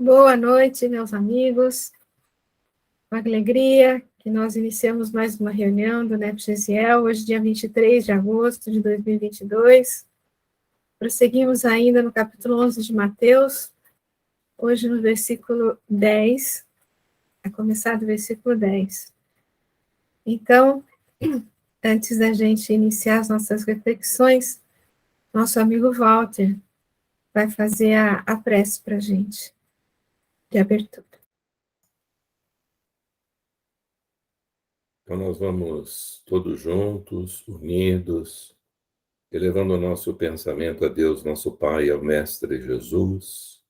Boa noite, meus amigos. Com alegria que nós iniciamos mais uma reunião do NEP Gesiel, hoje, dia 23 de agosto de 2022. Prosseguimos ainda no capítulo 11 de Mateus, hoje no versículo 10, a começar do versículo 10. Então, antes da gente iniciar as nossas reflexões, nosso amigo Walter vai fazer a prece para a gente, de abertura. Então, nós vamos todos juntos, unidos, elevando o nosso pensamento a Deus, nosso Pai, ao Mestre Jesus,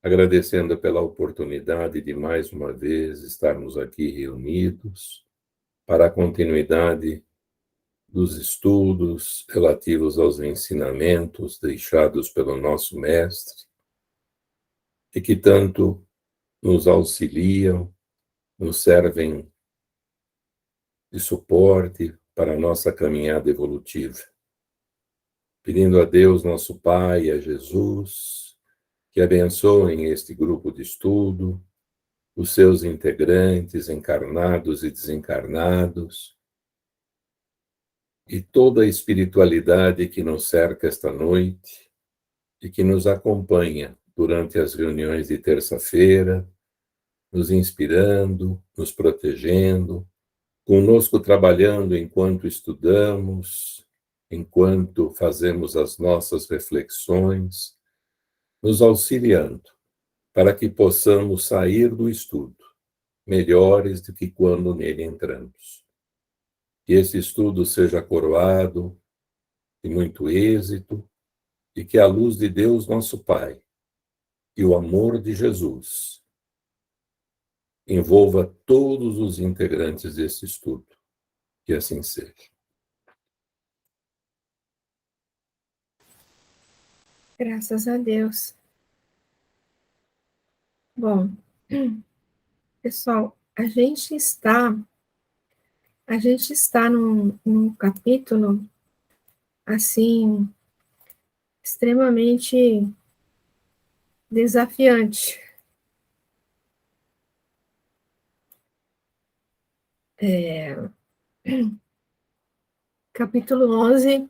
agradecendo pela oportunidade de mais uma vez estarmos aqui reunidos para a continuidade dos estudos relativos aos ensinamentos deixados pelo nosso Mestre e que tanto nos auxiliam, nos servem de suporte para a nossa caminhada evolutiva. Pedindo a Deus, nosso Pai, a Jesus, que abençoem este grupo de estudo, os seus integrantes, encarnados e desencarnados, e toda a espiritualidade que nos cerca esta noite e que nos acompanha durante as reuniões de terça-feira, nos inspirando, nos protegendo, conosco trabalhando enquanto estudamos, enquanto fazemos as nossas reflexões, nos auxiliando para que possamos sair do estudo melhores do que quando nele entramos. Que esse estudo seja coroado de muito êxito e que a luz de Deus, nosso Pai, e o amor de Jesus envolva todos os integrantes desse estudo. Que assim seja. Graças a Deus. Bom, pessoal, a gente está num capítulo, assim, extremamente desafiante. Capítulo 11,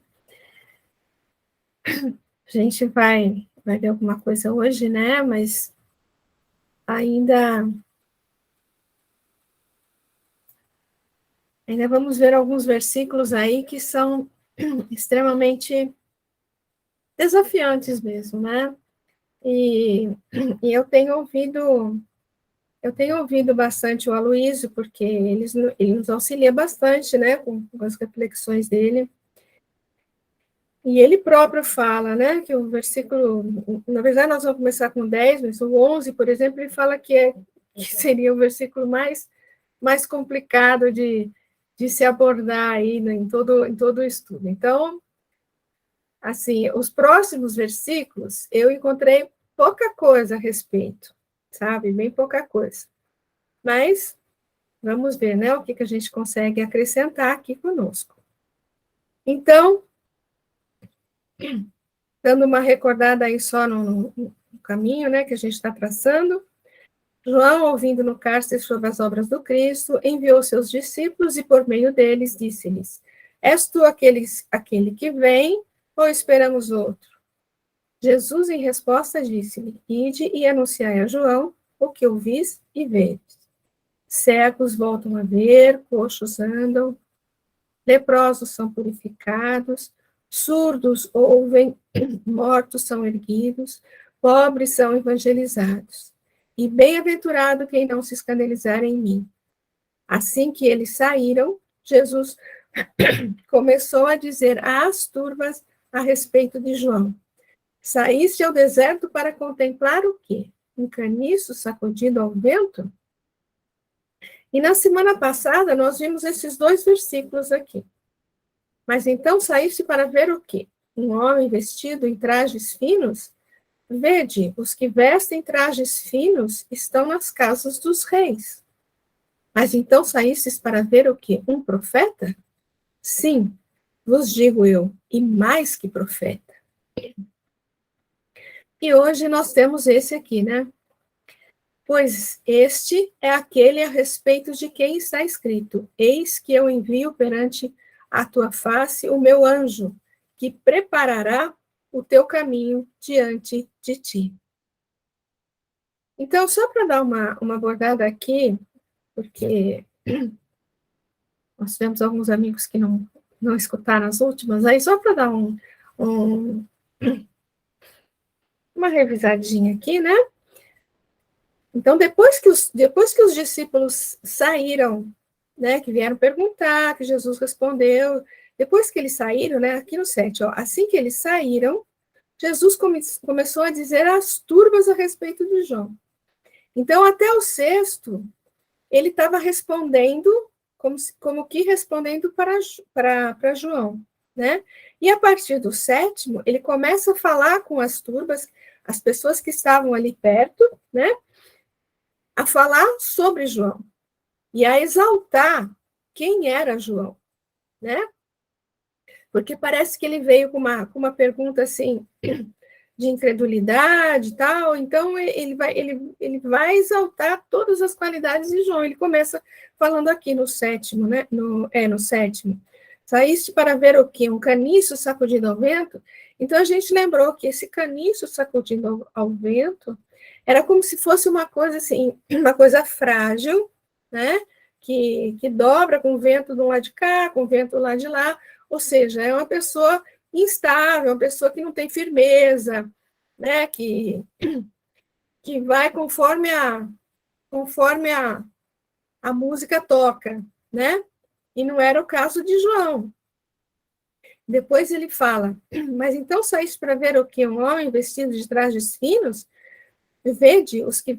a gente vai ver alguma coisa hoje, né, mas ainda vamos ver alguns versículos aí que são extremamente desafiantes mesmo, né? E eu tenho ouvido bastante o Aloísio, porque ele nos auxilia bastante, né, com as reflexões dele. E ele próprio fala, né, que o versículo, na verdade nós vamos começar com 10, mas o 11, por exemplo, ele fala que seria o versículo mais complicado de se abordar aí, né, em todo o estudo. Então, assim, os próximos versículos, eu encontrei pouca coisa a respeito, sabe? Bem pouca coisa. Mas vamos ver, né, o que a gente consegue acrescentar aqui conosco. Então, dando uma recordada aí só no caminho, né, que a gente está traçando, João, ouvindo no cárcere sobre as obras do Cristo, enviou seus discípulos e, por meio deles, disse-lhes: És tu aquele que vem, ou esperamos outro? Jesus, em resposta, disse-lhe: Ide e anunciai a João o que ouvis e vedes. Cegos voltam a ver, coxos andam, leprosos são purificados, surdos ouvem, mortos são erguidos, pobres são evangelizados. E bem-aventurado quem não se escandalizar em mim. Assim que eles saíram, Jesus começou a dizer às turmas a respeito de João: Saíste ao deserto para contemplar o quê? Um caniço sacudido ao vento? E na semana passada nós vimos esses dois versículos aqui. Mas então saíste para ver o quê? Um homem vestido em trajes finos? Vede, os que vestem trajes finos estão nas casas dos reis. Mas então saístes para ver o quê? Um profeta? Sim, vos digo eu, e mais que profeta. E hoje nós temos esse aqui, né? Pois este é aquele a respeito de quem está escrito: Eis que eu envio perante a tua face o meu anjo, que preparará o teu caminho diante de ti. Então, só para dar uma abordada aqui, porque nós tivemos alguns amigos que não escutaram as últimas, aí só para dar uma revisadinha aqui, né? Então, depois que os discípulos saíram, né, que vieram perguntar, que Jesus respondeu, depois que eles saíram, né, aqui no 7, ó, assim que eles saíram, Jesus começou a dizer às turmas a respeito de João. Então, até o 6º, ele estava respondendo, como que respondendo para João, né? E a partir do 7º, ele começa a falar com as turmas, as pessoas que estavam ali perto, né? A falar sobre João e a exaltar quem era João, né? Porque parece que ele veio com uma pergunta assim de incredulidade e tal, então ele vai exaltar todas as qualidades de João. Ele começa falando aqui no 7º, né? No 7º. Saíste para ver o quê? Um caniço sacudido ao vento? Então a gente lembrou que esse caniço sacudido ao vento era como se fosse uma coisa assim, uma coisa frágil, né? Que dobra com o vento de um lado de cá, com o vento do lado de lá, ou seja, é uma pessoa instável, uma pessoa que não tem firmeza, né? Que vai conforme a música toca, né? E não era o caso de João. Depois ele fala, mas então saíste para ver o que? Um homem vestido de trajes finos? Vede, os que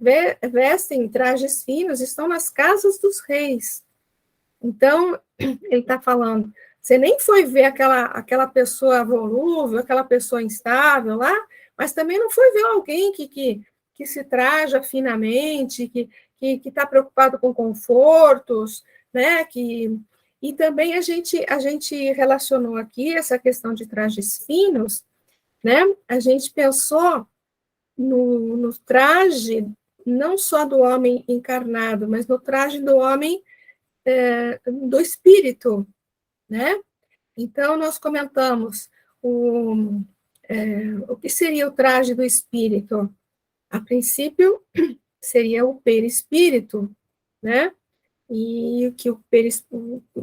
vestem trajes finos estão nas casas dos reis. Então, ele está falando, você nem foi ver aquela pessoa volúvel, aquela pessoa instável lá, mas também não foi ver alguém que se traja finamente, que está preocupado com confortos, né? E também a gente relacionou aqui essa questão de trajes finos, né? A gente pensou no traje, não só do homem encarnado, mas no traje do homem do espírito, né? Então, nós comentamos o que seria o traje do espírito. A princípio, seria o perispírito, né? E que o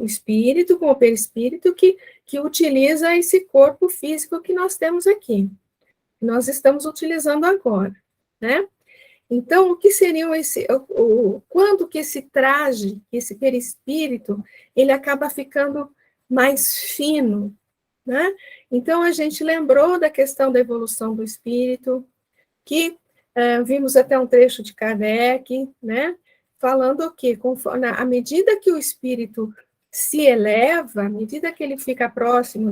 espírito com o perispírito que utiliza esse corpo físico que nós temos aqui. Nós estamos utilizando agora, né? Então, o que seriam quando que esse traje, esse perispírito, ele acaba ficando mais fino, né? Então, a gente lembrou da questão da evolução do espírito, que vimos até um trecho de Kardec, né? Falando que, à medida que o espírito se eleva, à medida que ele fica próximo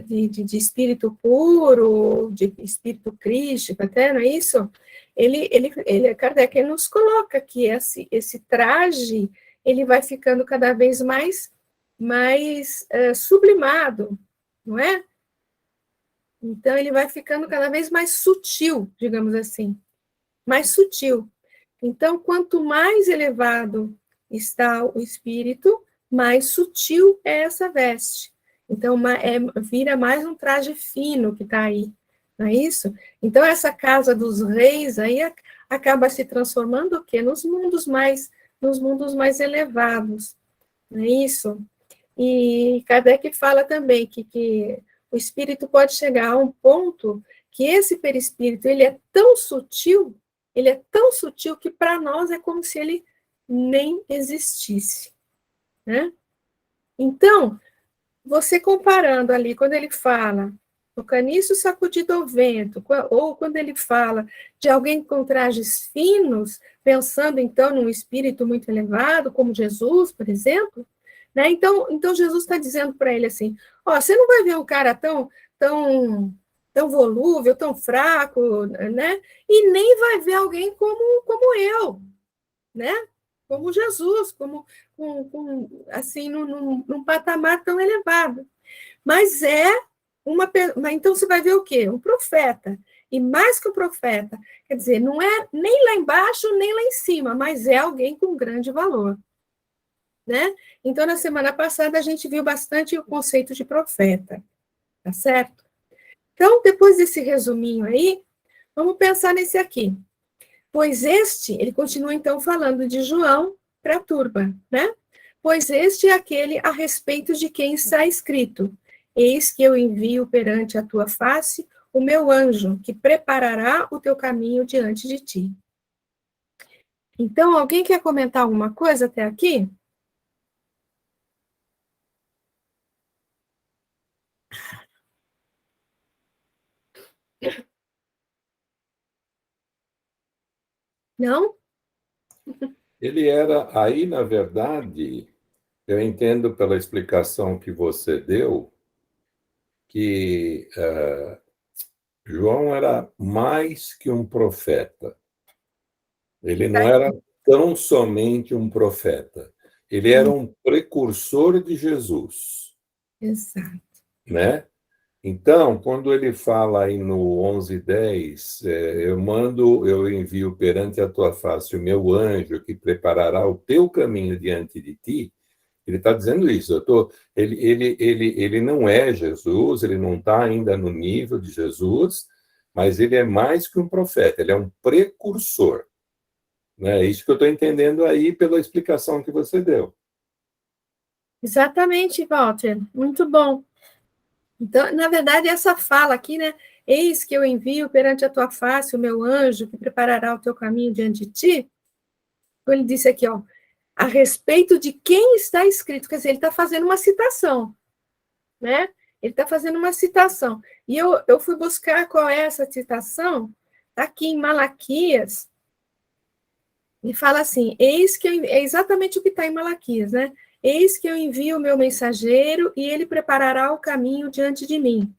de espírito puro, de espírito crístico, até, não é isso? Kardec nos coloca que esse traje, ele vai ficando cada vez mais sublimado, não é? Então, ele vai ficando cada vez mais sutil, digamos assim, mais sutil. Então, quanto mais elevado está o espírito, mais sutil é essa veste. Então, vira mais um traje fino que está aí, não é isso? Então, essa casa dos reis aí acaba se transformando o quê? Nos mundos mais elevados, não é isso? E Kardec fala também que o espírito pode chegar a um ponto que esse perispírito, ele é tão sutil que para nós é como se ele nem existisse, né? Então, você comparando ali, quando ele fala o caniço sacudido ao vento, ou quando ele fala de alguém com trajes finos, pensando então num espírito muito elevado, como Jesus, por exemplo, né? Então Jesus está dizendo para ele assim, ó, você não vai ver um cara tão volúvel, tão fraco, né? E nem vai ver alguém como eu, né? Como Jesus, assim, num patamar tão elevado. Mas Então você vai ver o quê? Um profeta. E mais que o profeta, quer dizer, não é nem lá embaixo, nem lá em cima, mas é alguém com grande valor. Né? Então, na semana passada, a gente viu bastante o conceito de profeta, tá certo? Então, depois desse resuminho aí, vamos pensar nesse aqui. Pois este, ele continua então falando de João para a turba, né? Pois este é aquele a respeito de quem está escrito: Eis que eu envio perante a tua face o meu anjo, que preparará o teu caminho diante de ti. Então, alguém quer comentar alguma coisa até aqui? Não? Ele era, aí, na verdade, eu entendo pela explicação que você deu, que João era mais que um profeta. Ele não era tão somente um profeta. Ele era um precursor de Jesus, Exato. né? Então, quando ele fala aí no 11:10, eu envio perante a tua face o meu anjo que preparará o teu caminho diante de ti. Ele está dizendo isso. Ele não é Jesus, ele não está ainda no nível de Jesus, mas ele é mais que um profeta, ele é um precursor. Né? É isso que eu estou entendendo aí pela explicação que você deu. Exatamente, Walter. Muito bom. Então, na verdade, essa fala aqui, né? Eis que eu envio perante a tua face o meu anjo que preparará o teu caminho diante de ti. Então, ele disse aqui, ó, a respeito de quem está escrito, quer dizer, ele está fazendo uma citação, né? Ele está fazendo uma citação. E eu fui buscar qual é essa citação, está aqui em Malaquias, e fala assim, eis que é exatamente o que está em Malaquias, né? Eis que eu envio o meu mensageiro e ele preparará o caminho diante de mim.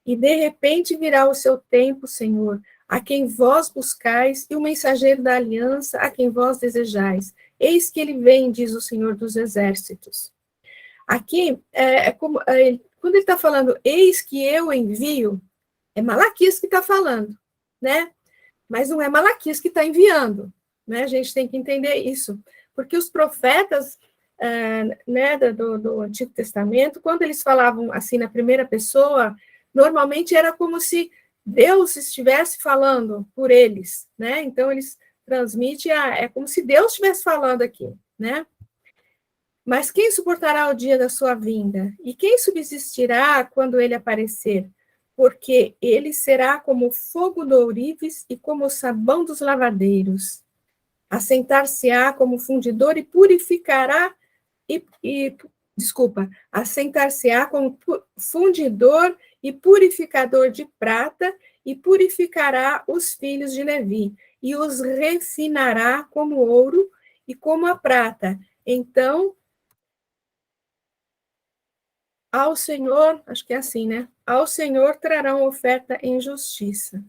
E de repente virá o seu tempo, Senhor, a quem vós buscais, e o mensageiro da aliança, a quem vós desejais. Eis que ele vem, diz o Senhor dos Exércitos. Aqui, quando ele está falando, eis que eu envio, é Malaquias que está falando, né? Mas não é Malaquias que está enviando, né? A gente tem que entender isso, porque os profetas né, do Antigo Testamento, quando eles falavam assim na primeira pessoa, normalmente era como se Deus estivesse falando por eles, né? Então eles transmitem, é como se Deus estivesse falando aqui, né? Mas quem suportará o dia da sua vinda? E quem subsistirá quando ele aparecer? Porque ele será como fogo do ourives e como o sabão dos lavadeiros. Assentar-se-á como fundidor e purificará assentar-se-á como fundidor e purificador de prata, e purificará os filhos de Levi, e os refinará como ouro e como a prata. Então, ao Senhor, acho que é assim, né? Ao Senhor trarão oferta em justiça.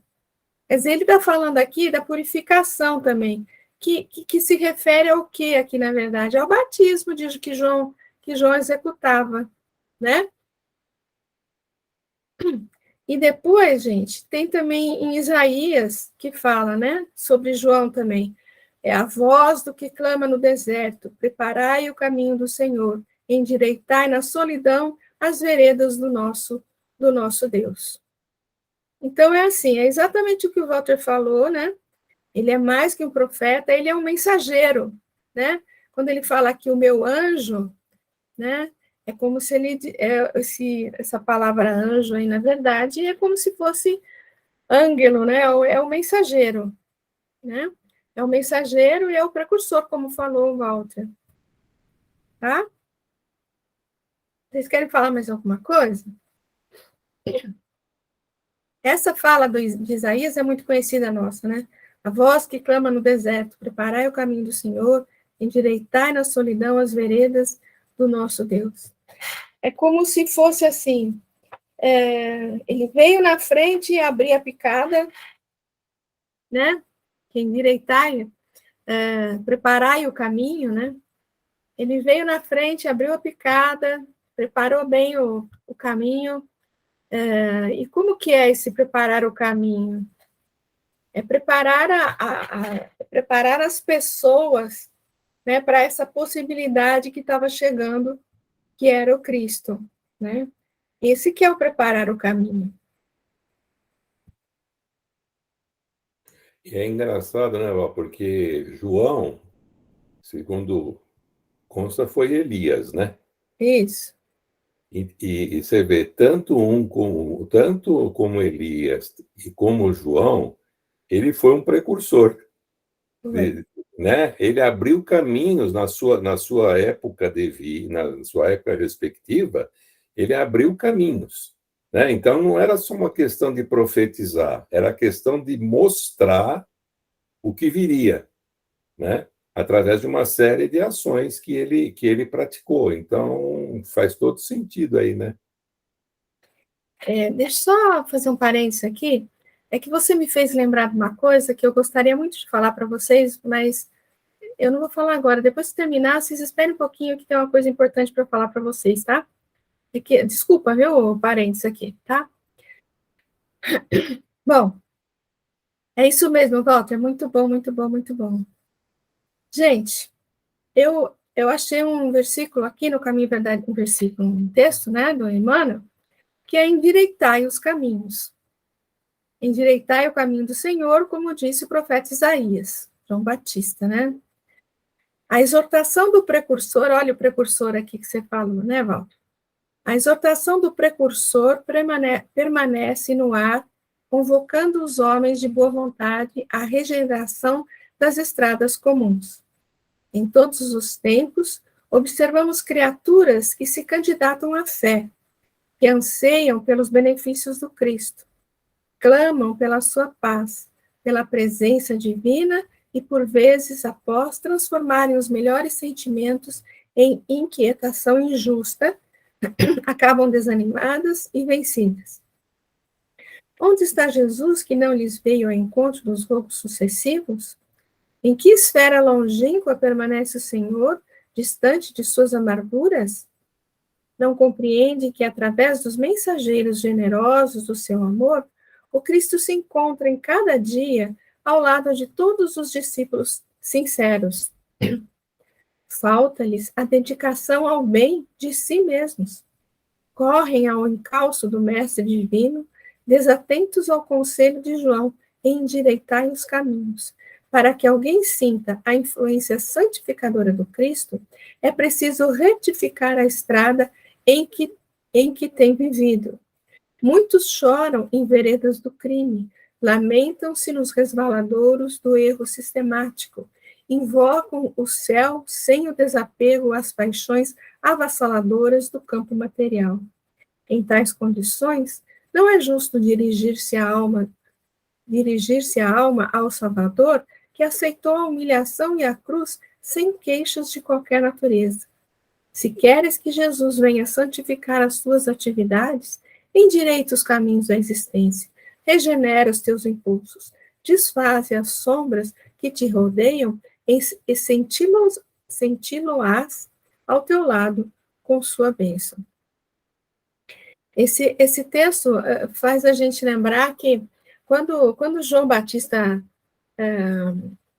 Quer dizer, ele está falando aqui da purificação também, que se refere ao que aqui, na verdade? Ao batismo que João executava, né? E depois, gente, tem também em Isaías que fala, né, sobre João também. É a voz do que clama no deserto: preparai o caminho do Senhor, endireitai na solidão as veredas do nosso Deus. Então é assim, é exatamente o que o Walter falou, né? Ele é mais que um profeta, ele é um mensageiro, né? Quando ele fala aqui o meu anjo, né? É como se ele, essa palavra anjo aí, na verdade, é como se fosse ângelo, né? É o mensageiro, né? É o mensageiro e é o precursor, como falou o Walter, tá? Vocês querem falar mais alguma coisa? Essa fala de Isaías é muito conhecida nossa, né? A voz que clama no deserto: preparai o caminho do Senhor, endireitai na solidão as veredas do nosso Deus. É como se fosse assim, ele veio na frente e abriu a picada, né? Que endireitai, preparai o caminho, né? Ele veio na frente, abriu a picada, preparou bem o caminho, E como que é esse preparar o caminho? É preparar, preparar as pessoas, né, para essa possibilidade que estava chegando, que era o Cristo, né? Esse que é o preparar o caminho. E é engraçado, né, Val, porque João, segundo consta, foi Elias, né? Isso. E você vê, tanto como Elias e como João, ele foi um precursor, Foi. né? Ele abriu caminhos na sua época na sua época respectiva, ele abriu caminhos, né? Então não era só uma questão de profetizar, era questão de mostrar o que viria, né? Através de uma série de ações que ele praticou. Então faz todo sentido aí, né? Deixa eu só fazer um parênteses aqui. É que você me fez lembrar de uma coisa que eu gostaria muito de falar para vocês, mas eu não vou falar agora. Depois que terminar, vocês esperem um pouquinho que tem uma coisa importante para falar para vocês, tá? Desculpa, viu, parênteses aqui, tá? Bom, é isso mesmo, Walter. Muito bom, muito bom, muito bom. Gente, eu achei um versículo aqui no Caminho Verdade, um versículo, um texto, né, do Emmanuel, que é endireitai os caminhos. Endireitai o caminho do Senhor, como disse o profeta Isaías, João Batista, né? A exortação do precursor, olha o precursor aqui que você falou, né, Walter? A exortação do precursor permanece no ar, convocando os homens de boa vontade à regeneração das estradas comuns. Em todos os tempos, observamos criaturas que se candidatam à fé, que anseiam pelos benefícios do Cristo, clamam pela sua paz, pela presença divina e, por vezes, após transformarem os melhores sentimentos em inquietação injusta, acabam desanimadas e vencidas. Onde está Jesus que não lhes veio ao encontro dos roubos sucessivos? Em que esfera longínqua permanece o Senhor, distante de suas amarguras? Não compreende que, através dos mensageiros generosos do seu amor, o Cristo se encontra em cada dia ao lado de todos os discípulos sinceros. Falta-lhes a dedicação ao bem de si mesmos. Correm ao encalço do Mestre Divino, desatentos ao conselho de João, em endireitar os caminhos. Para que alguém sinta a influência santificadora do Cristo, é preciso retificar a estrada em que tem vivido. Muitos choram em veredas do crime, lamentam-se nos resvaladouros do erro sistemático, invocam o céu sem o desapego às paixões avassaladoras do campo material. Em tais condições, não é justo dirigir-se a alma ao Salvador, que aceitou a humilhação e a cruz sem queixas de qualquer natureza. Se queres que Jesus venha santificar as tuas atividades, endireita os caminhos da existência, regenera os teus impulsos, desfaze as sombras que te rodeiam e senti-lo-ás ao teu lado com sua bênção. Esse texto faz a gente lembrar que quando João Batista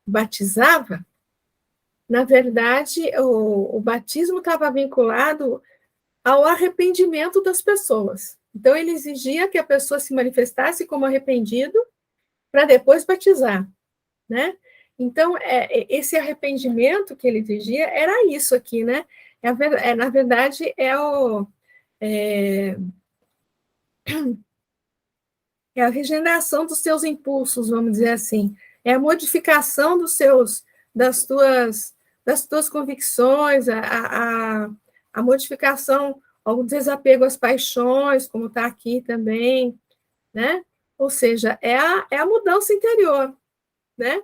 batizava, na verdade, o batismo estava vinculado ao arrependimento das pessoas. Então, ele exigia que a pessoa se manifestasse como arrependido para depois batizar, né? Então, esse arrependimento que ele exigia era isso aqui, né? Na verdade, é a regeneração dos seus impulsos, vamos dizer assim. É a modificação das tuas convicções, a modificação, o desapego às paixões, como está aqui também, né? Ou seja, é a mudança interior, né?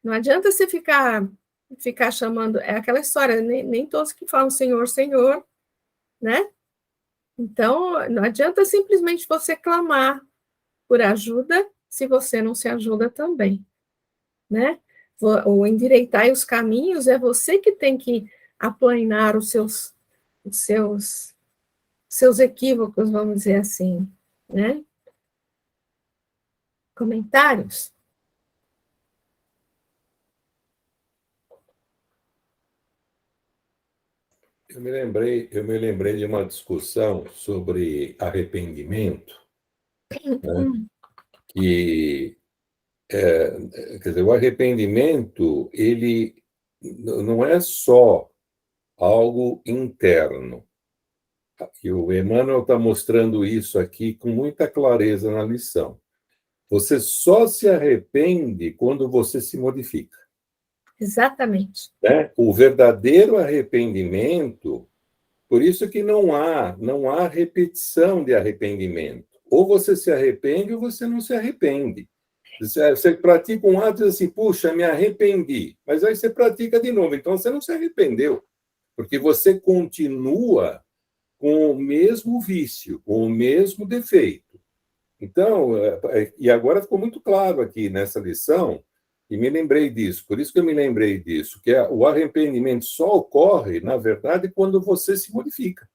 Não adianta você ficar chamando, é aquela história, nem todos que falam Senhor, Senhor, né? Então, não adianta simplesmente você clamar por ajuda se você não se ajuda também, né? O endireitar os caminhos é você que tem que aplanar os seus equívocos, vamos dizer assim, né? Comentários? Eu me lembrei de uma discussão sobre arrependimento, né? Que, quer dizer, o arrependimento, ele não é só algo interno. E o Emmanuel está mostrando isso aqui com muita clareza na lição. Você só se arrepende quando você se modifica. Exatamente. Né? O verdadeiro arrependimento, por isso que não há repetição de arrependimento. Ou você se arrepende ou você não se arrepende. Você pratica um ato e diz assim, puxa, me arrependi. Mas aí você pratica de novo. Então você não se arrependeu, porque você continua com o mesmo vício, com o mesmo defeito. Então, e agora ficou muito claro aqui nessa lição, e me lembrei disso, por isso que eu me lembrei disso, que o arrependimento só ocorre, na verdade, quando você se modifica.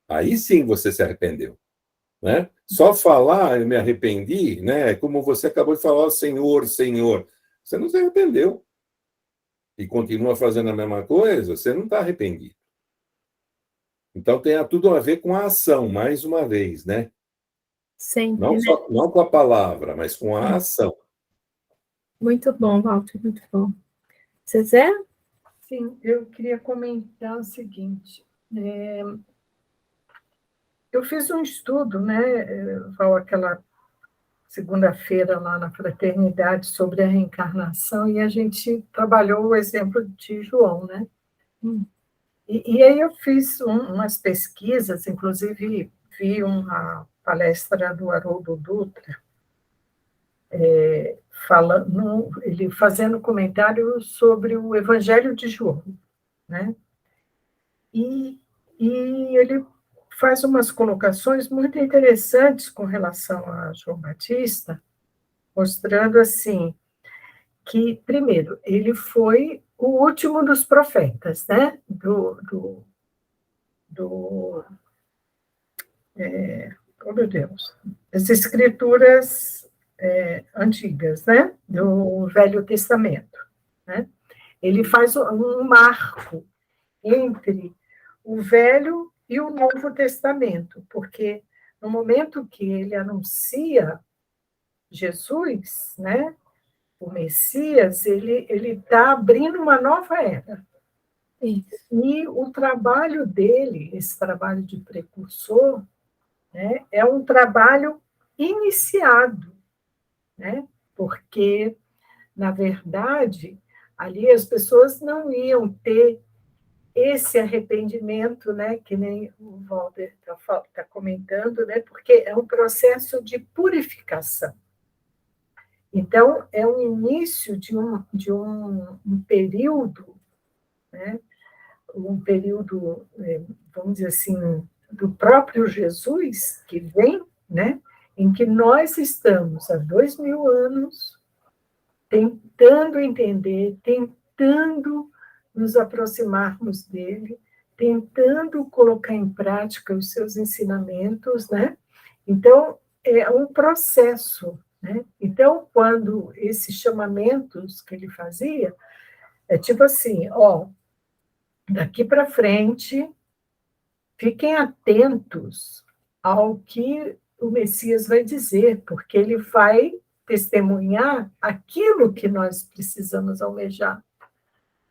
Aí sim você se arrependeu. Né? Só falar, eu me arrependi, né? Como você acabou de falar, Senhor, Senhor. Você não se arrependeu. E continua fazendo a mesma coisa, você não está arrependido. Então tem tudo a ver com a ação, mais uma vez, né? Sempre, Não, né? não com a palavra, mas com a ação. Muito bom, Walter, muito bom. Zezé? Sim, eu queria comentar o seguinte. Eu fiz um estudo, né, aquela segunda-feira lá na Fraternidade sobre a reencarnação, e a gente trabalhou o exemplo de João, né? E aí eu fiz umas pesquisas, inclusive vi uma palestra do Haroldo Dutra, ele fazendo comentário sobre o Evangelho de João, né? E ele faz umas colocações muito interessantes com relação a João Batista, mostrando assim que, primeiro, ele foi o último dos profetas, né? Oh, meu Deus, as escrituras antigas, né? Do Velho Testamento, né? Ele faz um marco entre o Velho e o Novo Testamento, porque no momento que ele anuncia Jesus, né, o Messias, ele está abrindo uma nova era. E o trabalho dele, esse trabalho de precursor, né, é um trabalho iniciado, né, porque, na verdade, ali as pessoas não iam ter esse arrependimento, né, que nem o Walter está comentando, né, porque é um processo de purificação. Então, é um início de um período, né, um período, vamos dizer assim, do próprio Jesus, que vem, né, em que nós estamos há 2000 anos tentando entender, tentando nos aproximarmos dele, tentando colocar em prática os seus ensinamentos, né? Então, é um processo, né? Então, quando esses chamamentos que ele fazia, é tipo assim, ó, daqui para frente, fiquem atentos ao que o Messias vai dizer, porque ele vai testemunhar aquilo que nós precisamos almejar,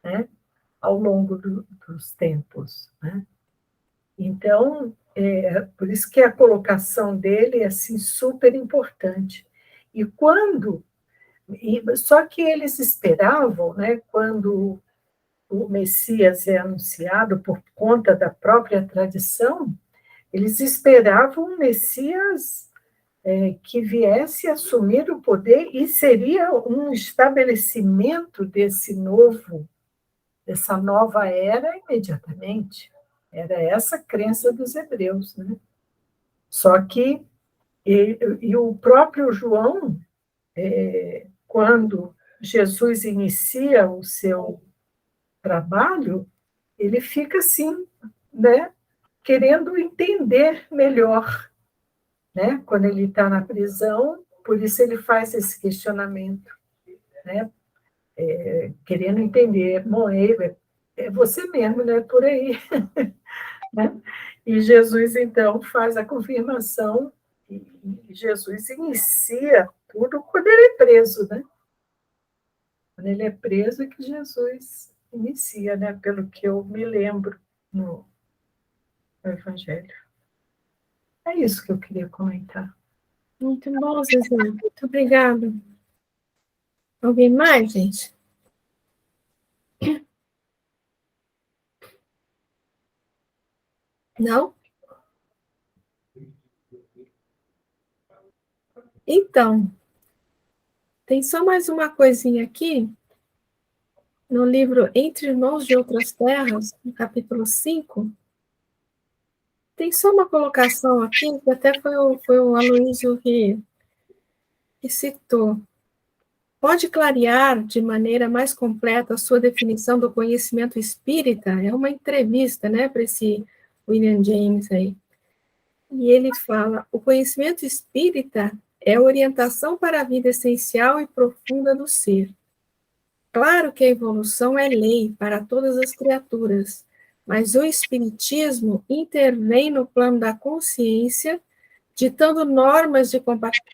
né, ao longo dos tempos, né? Então, por isso que a colocação dele é assim, super importante. Só que eles esperavam, né, quando o Messias é anunciado por conta da própria tradição, eles esperavam um Messias que viesse assumir o poder e seria um estabelecimento dessa nova era imediatamente. Era essa a crença dos hebreus, né? Só que e o próprio João, quando Jesus inicia o seu trabalho, ele fica assim, né, querendo entender melhor, né? Quando ele está na prisão, por isso ele faz esse questionamento, né? Querendo entender, bom, é você mesmo, né? Por aí. Né? E Jesus, então, faz a confirmação, e Jesus inicia tudo quando ele é preso, né? Quando ele é preso é que Jesus inicia, né? Pelo que eu me lembro no Evangelho. É isso que eu queria comentar. Muito bom, Zezé. Muito obrigada. Alguém mais, gente? Não? Então, tem só mais uma coisinha aqui, no livro Entre Irmãos de Outras Terras, no capítulo 5, tem só uma colocação aqui, que até foi o Aloysio que citou. Pode clarear de maneira mais completa a sua definição do conhecimento espírita? É uma entrevista, né, para esse William James aí. E ele fala, o conhecimento espírita é orientação para a vida essencial e profunda do ser. Claro que a evolução é lei para todas as criaturas, mas o espiritismo intervém no plano da consciência, ditando normas de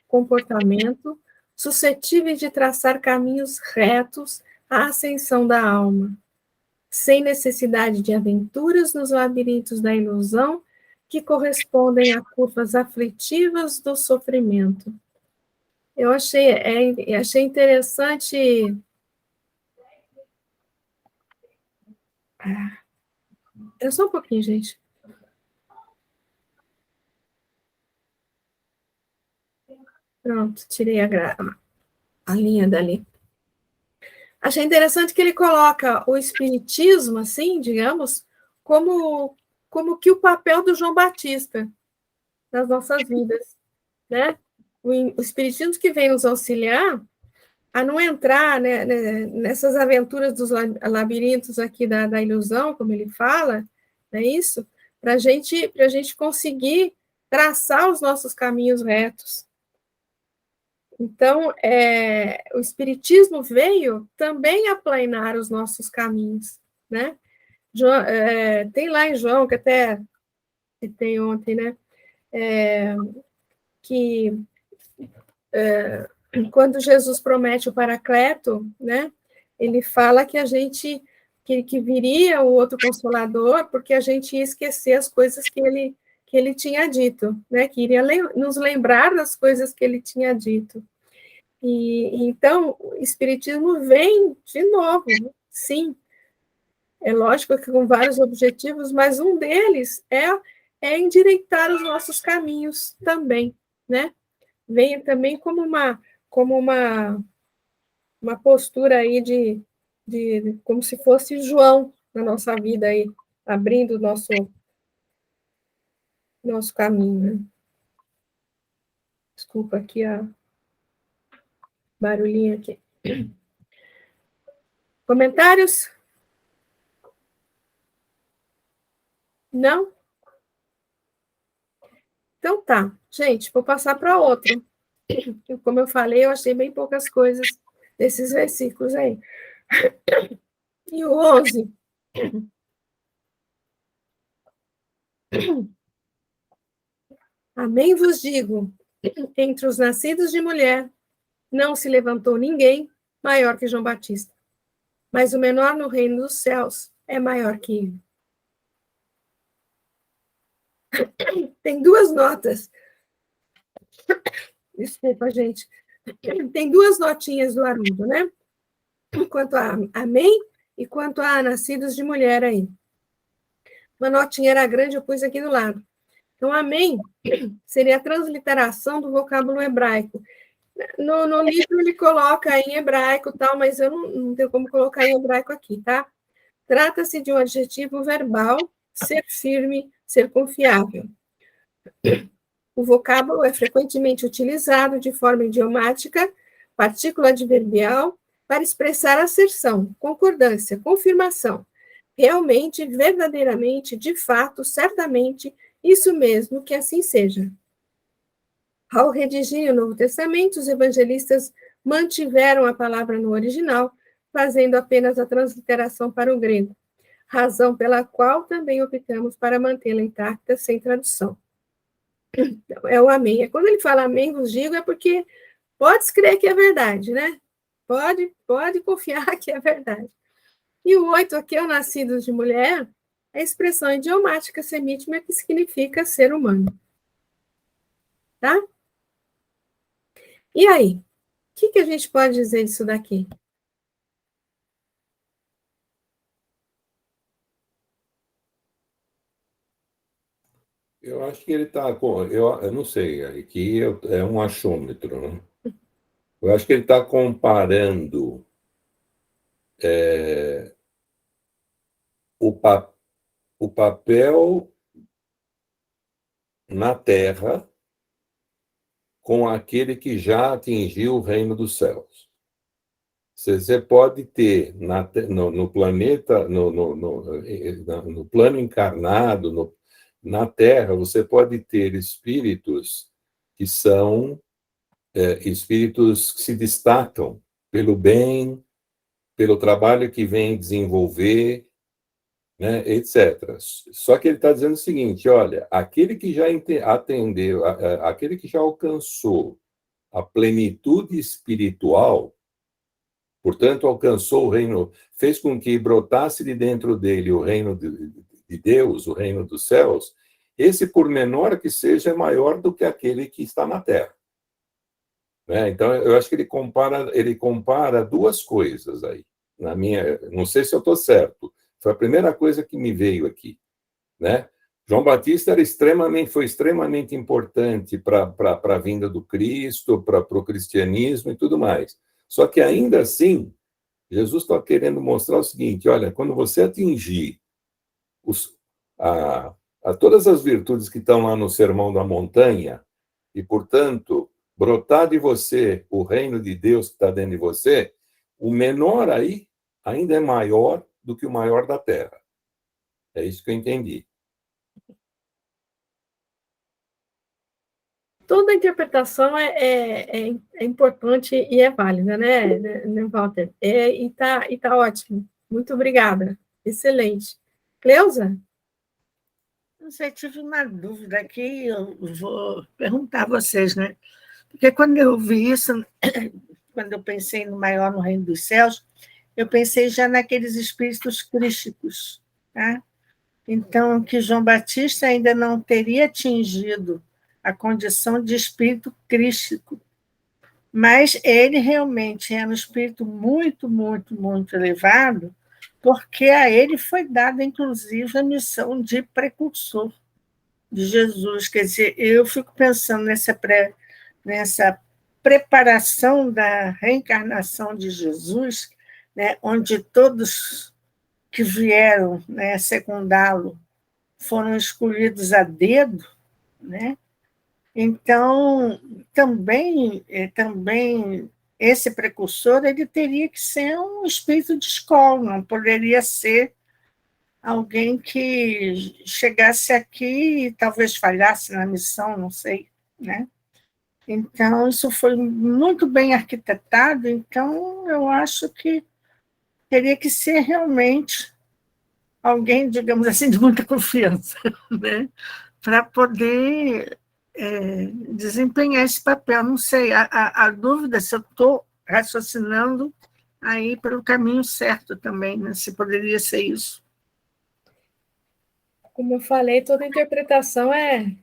comportamento suscetíveis de traçar caminhos retos à ascensão da alma, sem necessidade de aventuras nos labirintos da ilusão que correspondem a curvas aflitivas do sofrimento. Eu achei interessante. É só um pouquinho, gente. Pronto, tirei a linha dali. Achei interessante que ele coloca o espiritismo, assim, digamos, como que o papel do João Batista nas nossas vidas, né? O espiritismo que vem nos auxiliar a não entrar, né, nessas aventuras dos labirintos aqui da ilusão, como ele fala, não é isso? Para a gente conseguir traçar os nossos caminhos retos. Então, o Espiritismo veio também aplainar os nossos caminhos, né? Tem lá em João, que até citei ontem, né? Que quando Jesus promete o Paracleto, né? Ele fala que a gente que viria o outro Consolador, porque a gente ia esquecer as coisas que ele tinha dito, né? Que iria nos lembrar das coisas que ele tinha dito. E então o Espiritismo vem de novo, sim. É lógico que com vários objetivos, mas um deles é endireitar os nossos caminhos também, né? Vem também como uma postura aí de como se fosse João na nossa vida aí, abrindo o nosso caminho. Né? Desculpa aqui a barulhinho aqui. Comentários? Não? Então tá. Gente, vou passar para outro. Como eu falei, eu achei bem poucas coisas desses versículos aí. E o 11. Amém vos digo, entre os nascidos de mulher, não se levantou ninguém maior que João Batista, mas o menor no reino dos céus é maior que ele. Tem duas notas. Desculpa, gente. Tem duas notinhas do Haroldo, né? Quanto a amém e quanto a nascidos de mulher aí. Uma notinha era grande, eu pus aqui do lado. Então, amém seria a transliteração do vocábulo hebraico. No livro ele coloca em hebraico, tal, mas eu não tenho como colocar em hebraico aqui, tá? Trata-se de um adjetivo verbal, ser firme, ser confiável. O vocábulo é frequentemente utilizado de forma idiomática, partícula adverbial, para expressar asserção, concordância, confirmação. Realmente, verdadeiramente, de fato, certamente, isso mesmo, que assim seja. Ao redigir o Novo Testamento, os evangelistas mantiveram a palavra no original, fazendo apenas a transliteração para o grego, razão pela qual também optamos para mantê-la intacta sem tradução. Então, é o amém. Quando ele fala amém, vos digo, é porque pode crer que é verdade, né? Pode confiar que é verdade. E o 8 aqui, o nascidos de mulher, é a expressão idiomática semítica que significa ser humano. Tá? E aí? O que a gente pode dizer disso daqui? Eu acho que ele está com. Eu não sei, aqui é um achômetro, né? Eu acho que ele está comparando o, pa, o papel na Terra com aquele que já atingiu o reino dos céus. Você pode ter no planeta, no plano encarnado, na Terra, você pode ter espíritos que são espíritos que se destacam pelo bem, pelo trabalho que vem desenvolver, né, etc. Só que ele está dizendo o seguinte: olha, aquele que já atendeu, aquele que já alcançou a plenitude espiritual, portanto, alcançou o reino, fez com que brotasse de dentro dele o reino de Deus, o reino dos céus, esse, por menor que seja, é maior do que aquele que está na terra. Né? Então, eu acho que ele compara duas coisas aí. Não sei se eu estou certo. Foi a primeira coisa que me veio aqui. Né? João Batista foi extremamente importante para a vinda do Cristo, para o cristianismo e tudo mais. Só que, ainda assim, Jesus está querendo mostrar o seguinte: olha, quando você atingir todas as virtudes que estão lá no Sermão da Montanha, e, portanto, brotar de você o reino de Deus que está dentro de você, o menor aí ainda é maior do que o maior da terra. É isso que eu entendi. Toda interpretação é importante e é válida, né, Walter? E tá ótimo. Muito obrigada. Excelente. Cleusa? Não sei, tive uma dúvida aqui, eu vou perguntar a vocês, né? Porque quando eu vi isso, quando eu pensei no maior no reino dos céus, eu pensei já naqueles espíritos crísticos, tá? Então, que João Batista ainda não teria atingido a condição de espírito crístico, mas ele realmente era um espírito muito, muito, muito elevado, porque a ele foi dada, inclusive, a missão de precursor de Jesus. Quer dizer, eu fico pensando nessa preparação da reencarnação de Jesus, né, onde todos que vieram, né, secundá-lo foram escolhidos a dedo, né? Então, também esse precursor ele teria que ser um espírito de escola, não poderia ser alguém que chegasse aqui e talvez falhasse na missão, não sei, né? Então, isso foi muito bem arquitetado, então eu acho que teria que ser realmente alguém, digamos assim, de muita confiança, né? Para poder desempenhar esse papel. Não sei, a dúvida se eu estou raciocinando aí pelo caminho certo também, né? Se poderia ser isso. Como eu falei, toda interpretação né,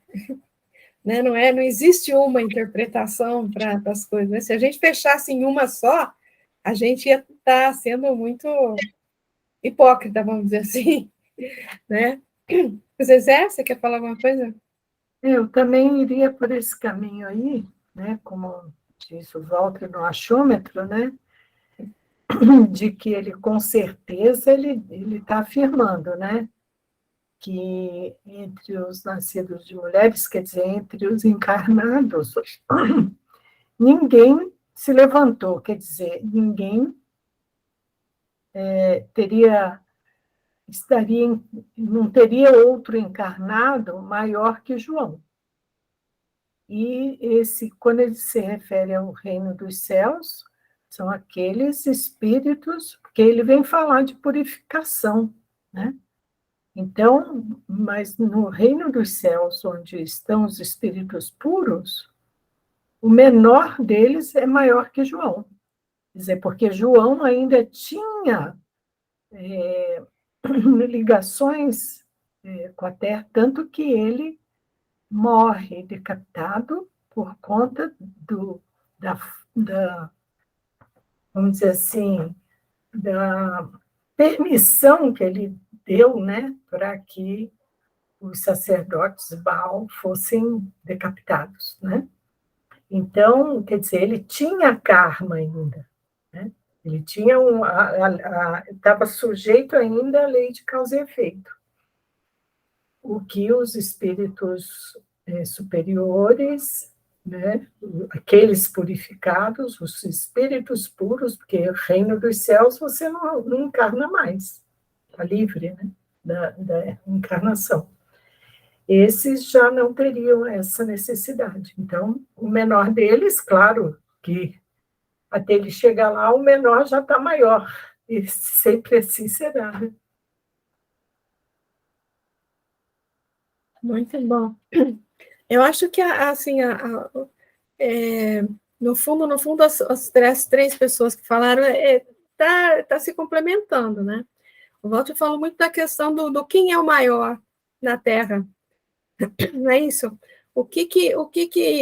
não existe uma interpretação para as coisas. Né? Se a gente fechasse em uma só, a gente ia estar sendo muito hipócrita, vamos dizer assim. Né? Zezé, você quer falar alguma coisa? Eu também iria por esse caminho aí, né? Como diz o Walter no achômetro, né? De que ele, com certeza, ele está afirmando, né? Que entre os nascidos de mulheres, quer dizer, entre os encarnados, ninguém se levantou, quer dizer, ninguém não teria outro encarnado maior que João. E quando ele se refere ao reino dos céus, são aqueles espíritos, porque ele vem falar de purificação, né? Então, mas no reino dos céus, onde estão os espíritos puros, o menor deles é maior que João. Quer dizer, porque João ainda tinha ligações com a Terra, tanto que ele morre decapitado por conta da, vamos dizer assim, da permissão que ele deu, né, para que os sacerdotes Baal fossem decapitados, né? Então, quer dizer, ele tinha karma ainda, né? Ele tinha estava sujeito ainda à lei de causa e efeito. O que os espíritos superiores, né, aqueles purificados, os espíritos puros, porque o reino dos céus você não encarna mais, está livre, né, da encarnação. Esses já não teriam essa necessidade. Então, o menor deles, claro que até ele chegar lá, o menor já está maior, e sempre assim será, né? Muito bom. Eu acho que, assim, no fundo, as três pessoas que falaram tá se complementando, né? O Walter falou muito da questão do quem é o maior na Terra, não é isso? O que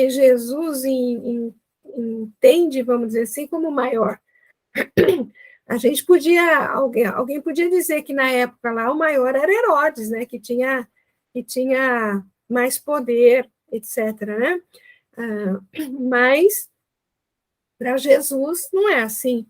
Jesus entende, vamos dizer assim, como maior? A gente alguém podia dizer que na época lá o maior era Herodes, né? Que tinha mais poder, etc., né? Mas para Jesus não é assim,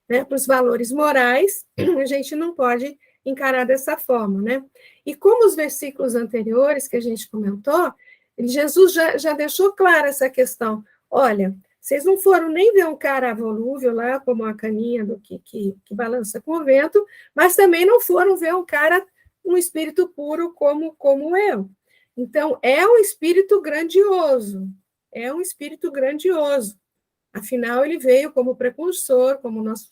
né? Para os valores morais, a gente não pode encarar dessa forma, né? E como os versículos anteriores que a gente comentou, Jesus já deixou clara essa questão. Olha, vocês não foram nem ver um cara volúvel lá, como a caninha que balança com o vento, mas também não foram ver um espírito puro como eu. Então, é um espírito grandioso, é um espírito grandioso. Afinal, ele veio como precursor, como nós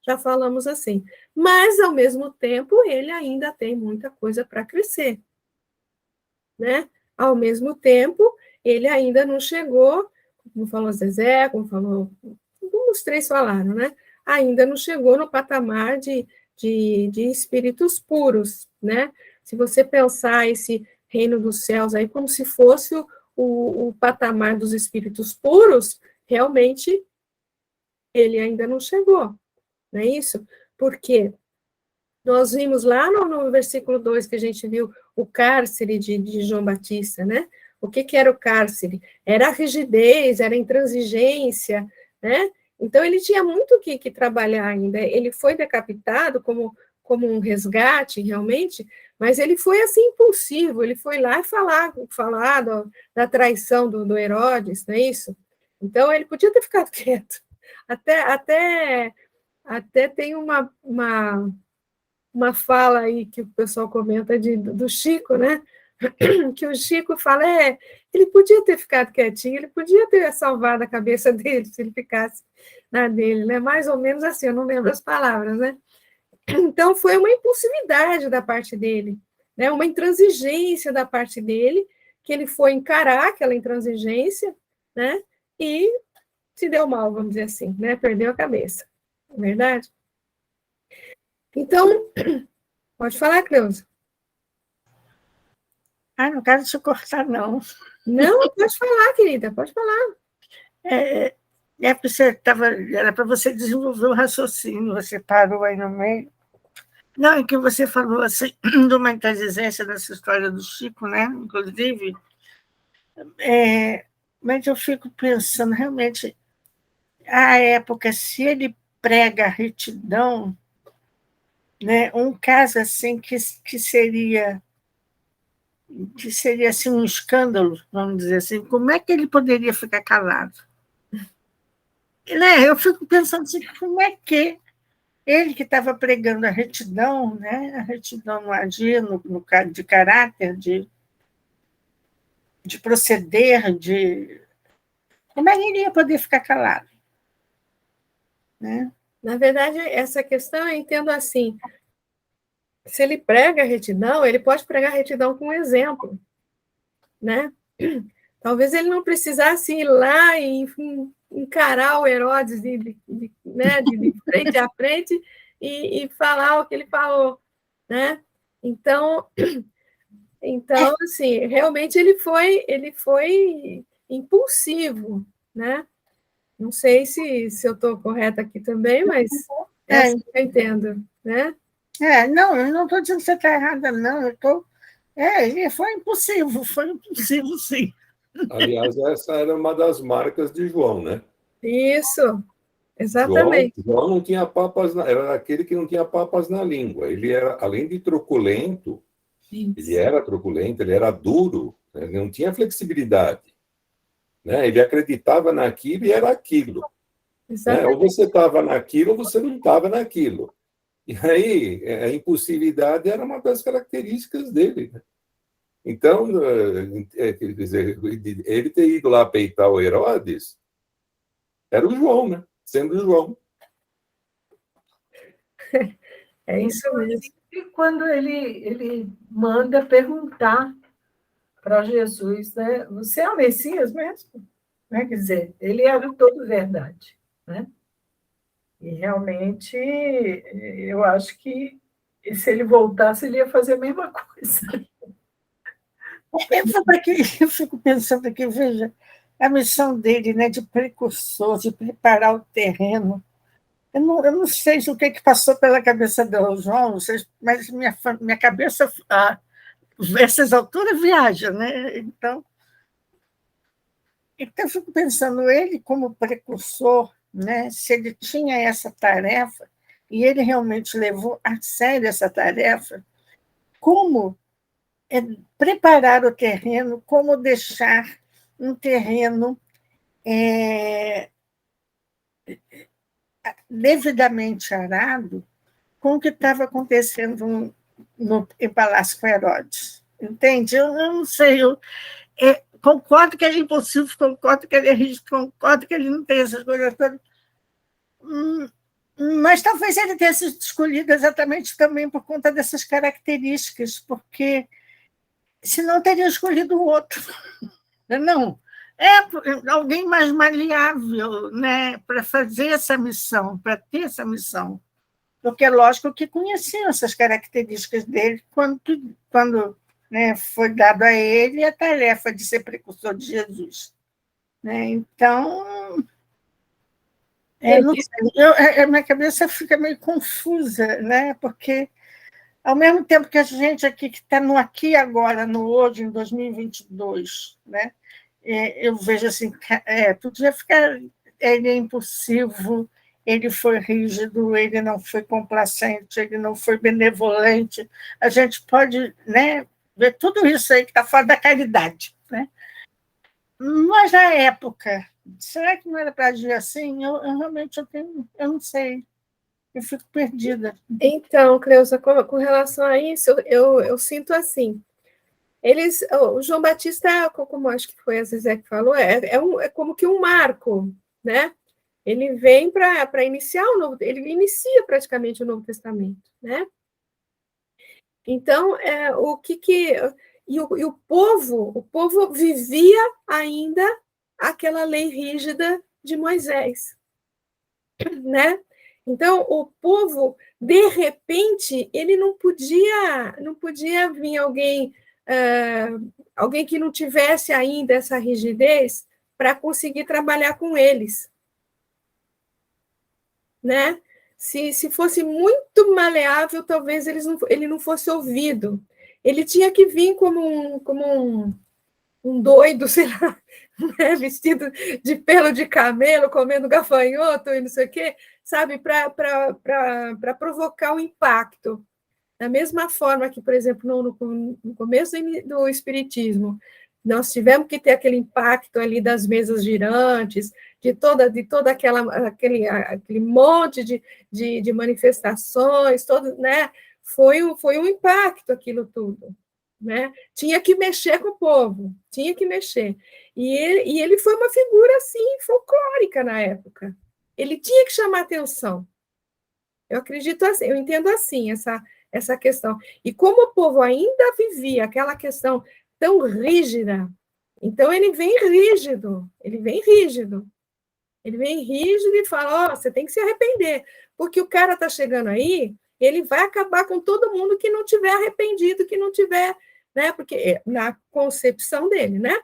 já falamos assim. Mas, ao mesmo tempo, ele ainda tem muita coisa para crescer, né? Ao mesmo tempo, ele ainda não chegou, como falou Zezé, como os três falaram, né? Ainda não chegou no patamar de espíritos puros, né? Se você pensar esse reino dos céus aí como se fosse o patamar dos espíritos puros, realmente ele ainda não chegou, não é isso? Porque nós vimos lá no versículo 2 que a gente viu o cárcere de João Batista, né? O que era o cárcere? Era a rigidez, era a intransigência, né? Então, ele tinha muito que trabalhar ainda. Ele foi decapitado como um resgate, realmente, mas ele foi, assim, impulsivo. Ele foi lá e falar da traição do Herodes, não é isso? Então, ele podia ter ficado quieto. Até tem uma fala aí que o pessoal comenta do Chico, né? Que o Chico fala, ele podia ter ficado quietinho, ele podia ter salvado a cabeça dele se ele ficasse na dele, né? Mais ou menos assim, eu não lembro as palavras, né? Então, foi uma impulsividade da parte dele, né? Uma intransigência da parte dele, que ele foi encarar aquela intransigência, né? E se deu mal, vamos dizer assim, né? Perdeu a cabeça, não é verdade? Então, pode falar, Cleusa. Não quero te cortar, não. Não, pode falar, querida, pode falar. Era para você desenvolver o raciocínio, você parou aí no meio. Não, é que você falou assim, de uma intransigência nessa história do Chico, né? Inclusive, mas eu fico pensando, realmente, a época, se ele prega a retidão, né, um caso assim que seria assim, um escândalo, vamos dizer assim, como é que ele poderia ficar calado? Né? Eu fico pensando assim, como é que ele que estava pregando a retidão, né, a retidão no agir, de caráter, de proceder, como é que ele ia poder ficar calado? Né? Na verdade, essa questão eu entendo assim, se ele prega retidão, ele pode pregar retidão com exemplo, né? Talvez ele não precisasse ir lá e encarar o Herodes né, de frente a frente e falar o que ele falou, né? Então, assim, realmente ele foi impulsivo, né? Não sei se eu estou correta aqui também, mas é assim que eu entendo, né? Não, eu não estou dizendo que você está errada, não. Foi impossível, sim. Aliás, essa era uma das marcas de João, né? Isso, exatamente. João não tinha papas, era aquele que não tinha papas na língua. Ele era, além de truculento, ele era duro, né? Ele não tinha flexibilidade, né? Ele acreditava naquilo e era aquilo, né? Ou você estava naquilo ou você não estava naquilo. E aí, a impulsividade era uma das características dele, né? Então, quer dizer, ele ter ido lá peitar o Herodes era o João, né? Sendo o João. É isso mesmo. E quando ele manda perguntar para Jesus, né? Você é o Messias mesmo? Né? Quer dizer, ele era todo verdade, né? E realmente, eu acho que se ele voltasse, ele ia fazer a mesma coisa. Eu fico pensando aqui, veja, a missão dele, né, de precursor, de preparar o terreno. Eu não sei o que passou pela cabeça do João, mas minha cabeça, a essas alturas, viaja, né? Então, eu fico pensando, ele como precursor, né, se ele tinha essa tarefa, e ele realmente levou a sério essa tarefa, como preparar o terreno, como deixar um terreno devidamente arado com o que estava acontecendo em Palácio com Herodes. Entende? Eu não sei, concordo que é impossível, concordo que ele é rígido, concordo que ele não tem essas coisas todas, mas talvez ele tenha sido escolhido exatamente também por conta dessas características, porque senão teria escolhido o outro. Não, alguém mais maleável, né, para fazer essa missão, para ter essa missão. Porque é lógico que conheciam essas características dele quando né, foi dado a ele a tarefa de ser precursor de Jesus. Né? Então, não sei, minha cabeça fica meio confusa, né? Porque, ao mesmo tempo que a gente aqui, que está no aqui e agora, no hoje, em 2022, né? Eu vejo assim, podia ficar, ele é impulsivo, ele foi rígido, ele não foi complacente, ele não foi benevolente. A gente pode, né, ver tudo isso aí que está fora da caridade. Né? Mas, na época, será que não era para agir assim? Eu realmente eu não sei. Eu fico perdida. Então, Cleusa, com relação a isso, eu sinto assim. O João Batista, como acho que foi a Zezé que falou, é como que um marco, né? Ele vem para iniciar ele inicia praticamente o Novo Testamento, né? Então, e o povo vivia ainda aquela lei rígida de Moisés, né? Então, o povo, de repente, ele não podia vir alguém que não tivesse ainda essa rigidez para conseguir trabalhar com eles, né? Se fosse muito maleável, talvez ele não fosse ouvido. Ele tinha que vir como um doido, sei lá, né? Vestido de pelo de camelo, comendo gafanhoto e não sei o quê, sabe? Para provocar o impacto. Da mesma forma que, por exemplo, no começo do Espiritismo, nós tivemos que ter aquele impacto ali das mesas girantes, de toda aquele monte de manifestações, todo, né? Foi um impacto aquilo tudo, né? Tinha que mexer com o povo, tinha que mexer. E ele foi uma figura, assim, folclórica na época. Ele tinha que chamar atenção. Eu acredito assim, eu entendo assim essa questão. E como o povo ainda vivia aquela questão tão rígida, então ele vem rígido, e fala, ó, você tem que se arrepender, porque o cara está chegando aí, ele vai acabar com todo mundo que não tiver arrependido, que não tiver, né? Porque na concepção dele, né?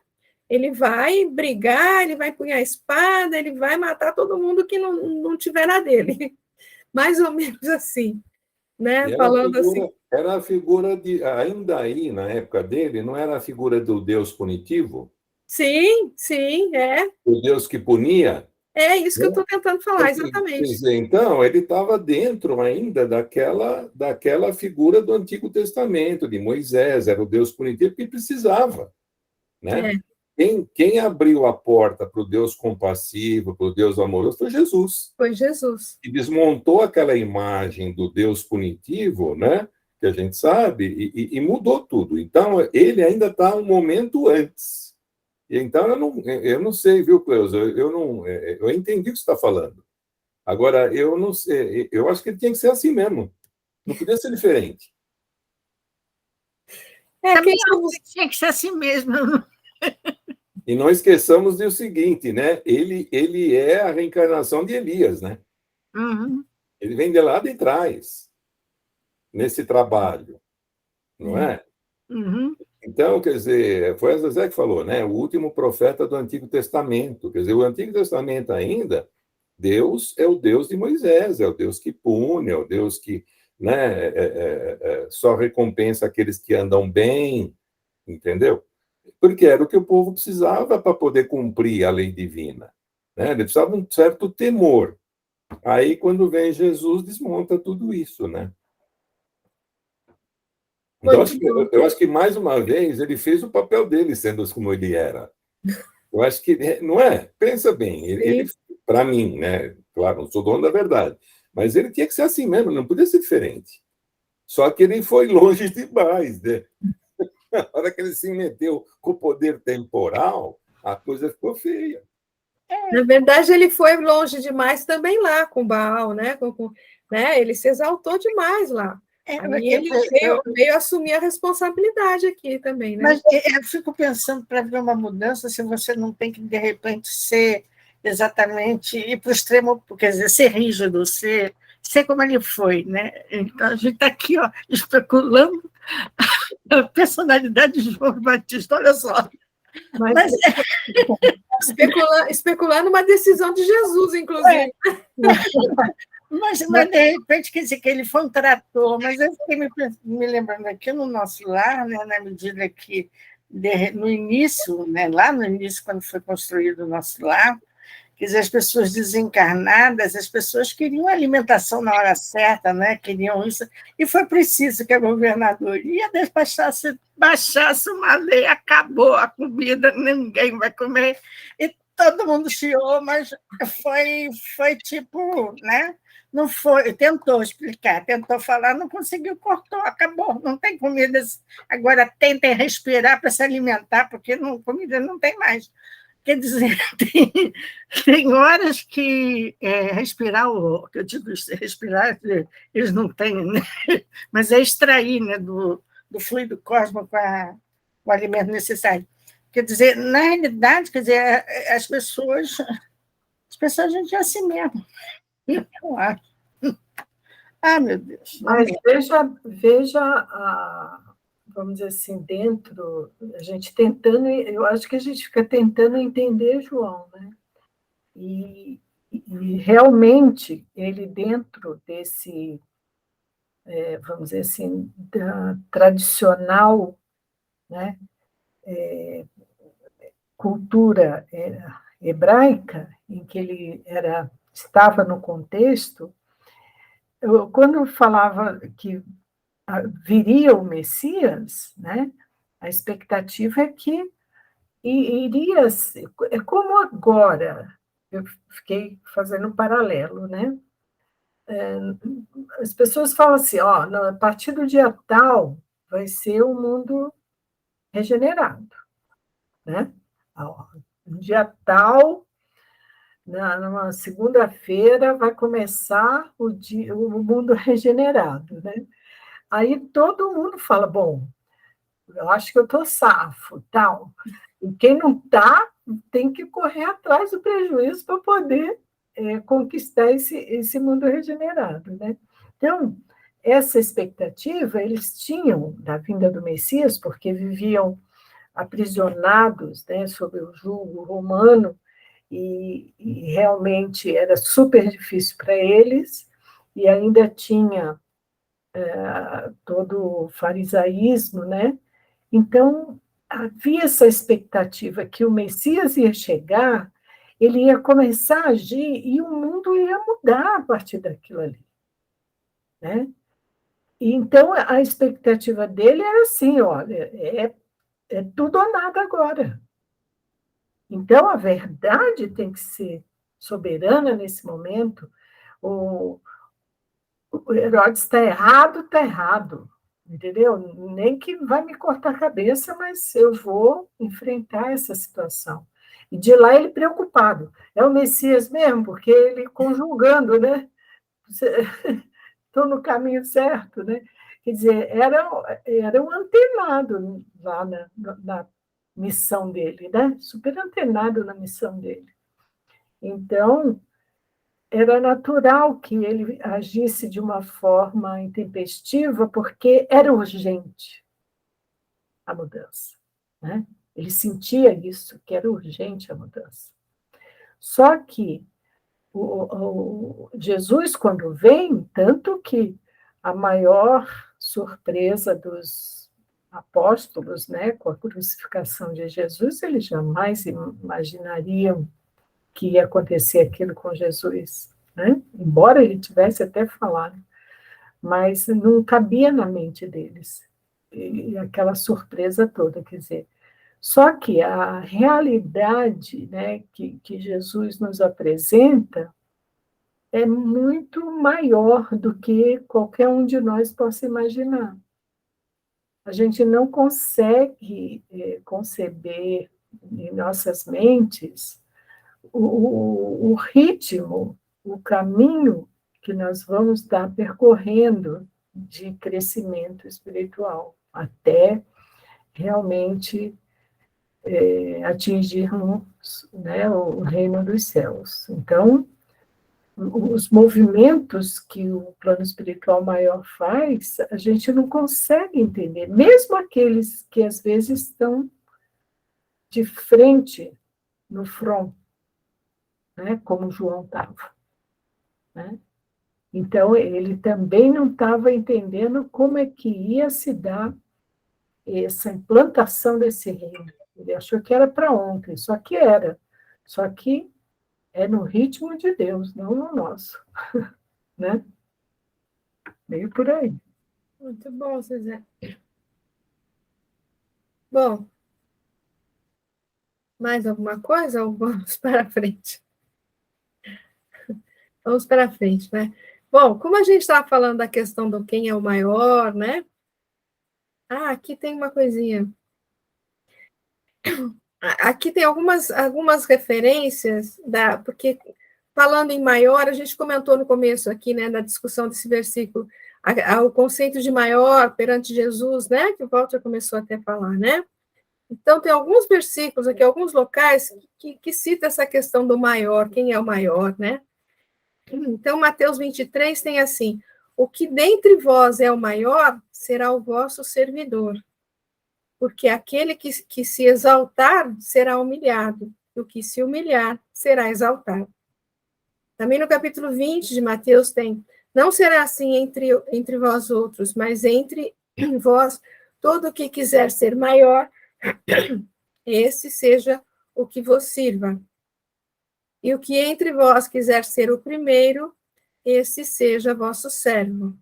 Ele vai brigar, ele vai punhar a espada, ele vai matar todo mundo que não tiver na dele. Mais ou menos assim, né? Falando assim. Era a figura de. Ainda aí, na época dele, não era a figura do Deus punitivo? Sim, sim, é. O Deus que punia? É isso que eu Né? estou tentando falar, Quer exatamente. dizer, então, ele estava dentro ainda daquela figura do Antigo Testamento, de Moisés, era o Deus punitivo que precisava. Né? É, Quem abriu a porta para o Deus compassivo, para o Deus amoroso, foi Jesus. foi Jesus. E desmontou aquela imagem do Deus punitivo, né? Que a gente sabe, e mudou tudo. Então, ele ainda está um momento antes. Então, eu não sei, viu, Cleusa? Eu entendi o que você está falando. Agora, eu não sei, eu acho que ele tinha que ser assim mesmo. Não podia ser diferente. Também acho que tinha que ser assim mesmo. E não esqueçamos do seguinte, né? Ele é a reencarnação de Elias, né? Uhum. Ele vem de lá de trás, nesse trabalho, não é? Uhum. Então, quer dizer, foi a Zezé que falou, né? O último profeta do Antigo Testamento. Quer dizer, o Antigo Testamento ainda, Deus é o Deus de Moisés, é o Deus que pune, é o Deus que, né, só recompensa aqueles que andam bem, entendeu? Porque era o que o povo precisava para poder cumprir a lei divina. Né? Ele precisava de um certo temor. Aí, quando vem Jesus, desmonta tudo isso, né? Então, eu acho que, mais uma vez, ele fez o papel dele, sendo como ele era. Eu acho que, não é? Pensa bem, ele para mim, né? Claro, não sou dono da verdade, mas ele tinha que ser assim mesmo, não podia ser diferente. Só que ele foi longe demais, né? Na hora que ele se meteu com o poder temporal, a coisa ficou feia. Na verdade, ele foi longe demais também lá com Baal, né? Né? Ele se exaltou demais lá. Aí ele veio assumir a responsabilidade aqui também, né? Mas eu fico pensando, para ver uma mudança, se você não tem que, de repente, ser exatamente, ir para o extremo, quer dizer, ser rígido, ser como ele foi, né? Então, a gente está aqui, ó, especulando a personalidade de João Batista, olha só. Mas especulando uma decisão de Jesus, inclusive. Mas, de repente, quer dizer que ele foi um trator, mas eu fiquei me lembrando aqui no nosso lar, né, na medida que, no início, né, lá no início, quando foi construído o nosso lar, quer dizer, as pessoas desencarnadas, as pessoas queriam alimentação na hora certa, né, queriam isso, e foi preciso que a governadoria baixasse uma lei, acabou a comida, ninguém vai comer, e todo mundo chiou, mas foi tipo, né? Não foi, tentou explicar, tentou falar, não conseguiu, cortou, acabou, não tem comida. Agora tentem respirar para se alimentar, porque comida não tem mais. Quer dizer, tem horas que respirar, que eu digo respirar, eles não têm, né? Mas é extrair, né, do fluido cósmico o alimento necessário. Quer dizer, na realidade, quer dizer, as pessoas a gente é assim mesmo. Eu acho. Ah, meu Deus. Mas veja vamos dizer assim, dentro, a gente tentando, eu acho que a gente fica tentando entender João, né? E realmente, ele dentro desse, vamos dizer assim, da tradicional, né, cultura hebraica, em que ele estava no contexto, quando falava que viria o Messias, né, a expectativa é que iria ser, é como agora, eu fiquei fazendo um paralelo, né? As pessoas falam assim, ó, a partir do dia tal vai ser o mundo regenerado, né? Um dia tal, numa segunda-feira, vai começar o mundo regenerado, né? Aí todo mundo fala, bom, eu acho que eu estou safo, tal. E quem não está, tem que correr atrás do prejuízo para poder conquistar esse mundo regenerado, né? Então, essa expectativa eles tinham da vinda do Messias, porque viviam aprisionados, né, sob o jugo romano, e realmente era super difícil para eles, e ainda tinha todo o farisaísmo, né? Então, havia essa expectativa que o Messias ia chegar, ele ia começar a agir e o mundo ia mudar a partir daquilo ali, né? E então, a expectativa dele era assim, olha, é tudo ou nada agora. Então, a verdade tem que ser soberana nesse momento. O Herodes está errado, entendeu? Nem que vai me cortar a cabeça, mas eu vou enfrentar essa situação. E de lá ele preocupado. É o Messias mesmo, porque ele conjugando, né? Estou no caminho certo, né? Quer dizer, era um antenado lá na missão dele, né? Super antenado na missão dele. Então, era natural que ele agisse de uma forma intempestiva, porque era urgente a mudança, né? Ele sentia isso, que era urgente a mudança. Só que Jesus, quando vem, tanto que a maior surpresa dos apóstolos, né, com a crucificação de Jesus, eles jamais imaginariam que ia acontecer aquilo com Jesus, né? Embora ele tivesse até falado, mas não cabia na mente deles, e aquela surpresa toda, quer dizer. Só que a realidade, né, que Jesus nos apresenta é muito maior do que qualquer um de nós possa imaginar. A gente não consegue conceber em nossas mentes o ritmo, o caminho que nós vamos estar percorrendo de crescimento espiritual, até realmente atingirmos, né, o reino dos céus. Então, os movimentos que o plano espiritual maior faz, a gente não consegue entender, mesmo aqueles que às vezes estão de frente no front, né, como João estava, né? Então, ele também não estava entendendo como é que ia se dar essa implantação desse reino. Ele achou que era para ontem, só que era. Só que é no ritmo de Deus, não no nosso. Né? Meio por aí. Muito bom, Zezé. Bom, mais alguma coisa ou vamos para frente? Vamos para frente, né? Bom, como a gente estava falando da questão do quem é o maior, né? Ah, aqui tem uma coisinha. Aqui tem algumas referências, porque falando em maior, a gente comentou no começo aqui, né, na discussão desse versículo, o conceito de maior perante Jesus, né, que o Walter começou até a falar, né? Então, tem alguns versículos aqui, alguns locais que citam essa questão do maior, quem é o maior, né? Então, Mateus 23 tem assim: o que dentre vós é o maior, será o vosso servidor. Porque aquele que se exaltar será humilhado, e o que se humilhar será exaltado. Também no capítulo 20 de Mateus tem: não será assim entre vós outros, mas entre vós, todo o que quiser ser maior, esse seja o que vos sirva. E o que entre vós quiser ser o primeiro, esse seja vosso servo.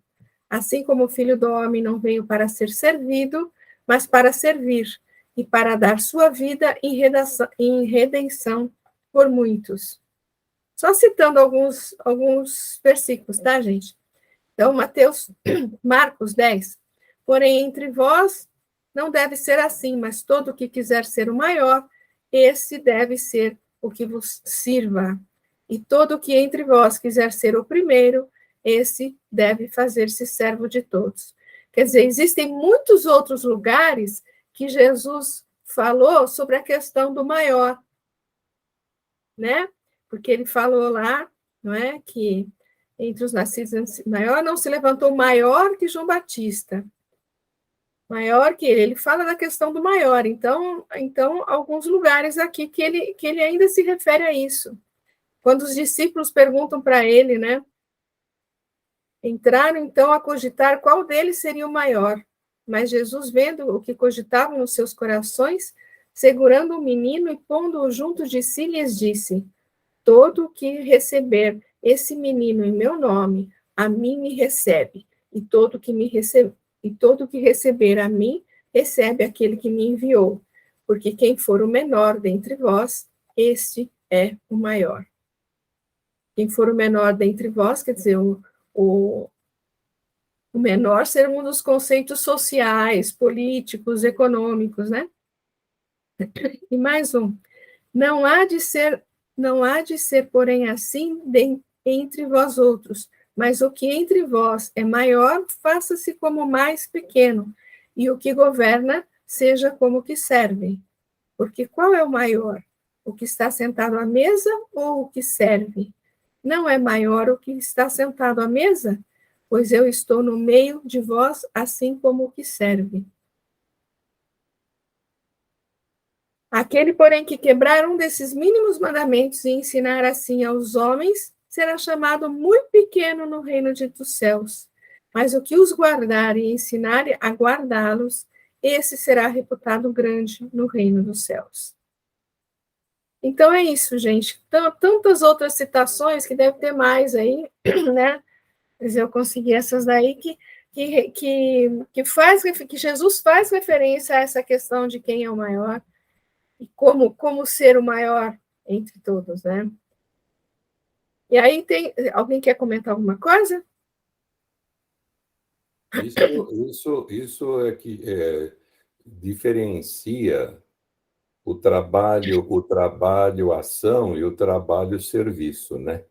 Assim como o Filho do Homem não veio para ser servido, mas para servir, e para dar sua vida em redenção por muitos. Só citando alguns versículos, tá, gente? Então, Marcos 10. Porém, entre vós não deve ser assim, mas todo o que quiser ser o maior, esse deve ser o que vos sirva. E todo o que entre vós quiser ser o primeiro, esse deve fazer-se servo de todos. Quer dizer, existem muitos outros lugares que Jesus falou sobre a questão do maior, né? Porque ele falou lá, não é, que entre os nascidos maior não se levantou maior que João Batista. Maior que ele. Ele fala da questão do maior. Então alguns lugares aqui que ele ainda se refere a isso. Quando os discípulos perguntam para ele, né? Entraram, então, a cogitar qual deles seria o maior. Mas Jesus, vendo o que cogitavam nos seus corações, segurando o menino e pondo-o junto de si, lhes disse: todo o que receber esse menino em meu nome, a mim me recebe. E todo que receber a mim, recebe aquele que me enviou. Porque quem for o menor dentre vós, este é o maior. Quem for o menor dentre vós, quer dizer, o menor ser um dos conceitos sociais, políticos, econômicos, né? E mais um. Não há de ser, porém, assim entre vós outros, mas o que entre vós é maior, faça-se como mais pequeno, e o que governa seja como o que serve. Porque qual é o maior? O que está sentado à mesa ou o que serve? Não é maior o que está sentado à mesa? Pois eu estou no meio de vós, assim como o que serve. Aquele, porém, que quebrar um desses mínimos mandamentos e ensinar assim aos homens, será chamado muito pequeno no reino dos céus. Mas o que os guardar e ensinar a guardá-los, esse será reputado grande no reino dos céus. Então é isso, gente. Tantas outras citações que deve ter mais aí, né? Mas eu consegui essas daí que Jesus faz referência a essa questão de quem é o maior e como ser o maior entre todos, né? E aí alguém quer comentar alguma coisa? Isso é que diferencia o trabalho ação e o trabalho serviço, né?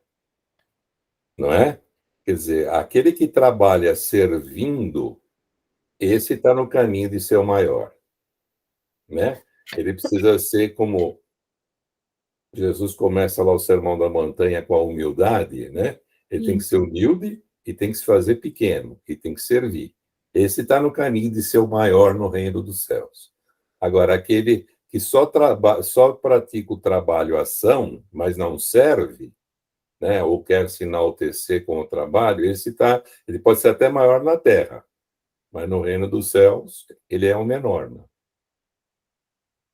Não é? Quer dizer, aquele que trabalha servindo, esse está no caminho de ser o maior, né? Ele precisa ser como Jesus começa lá o Sermão da Montanha com a humildade, né? Ele tem que ser humilde e tem que se fazer pequeno, e tem que servir. Esse está no caminho de ser o maior no reino dos céus. Agora, aquele que só pratica o trabalho-ação, mas não serve, né? Ou quer se enaltecer com o trabalho, ele pode ser até maior na terra, mas no reino dos céus ele é o menor. Né?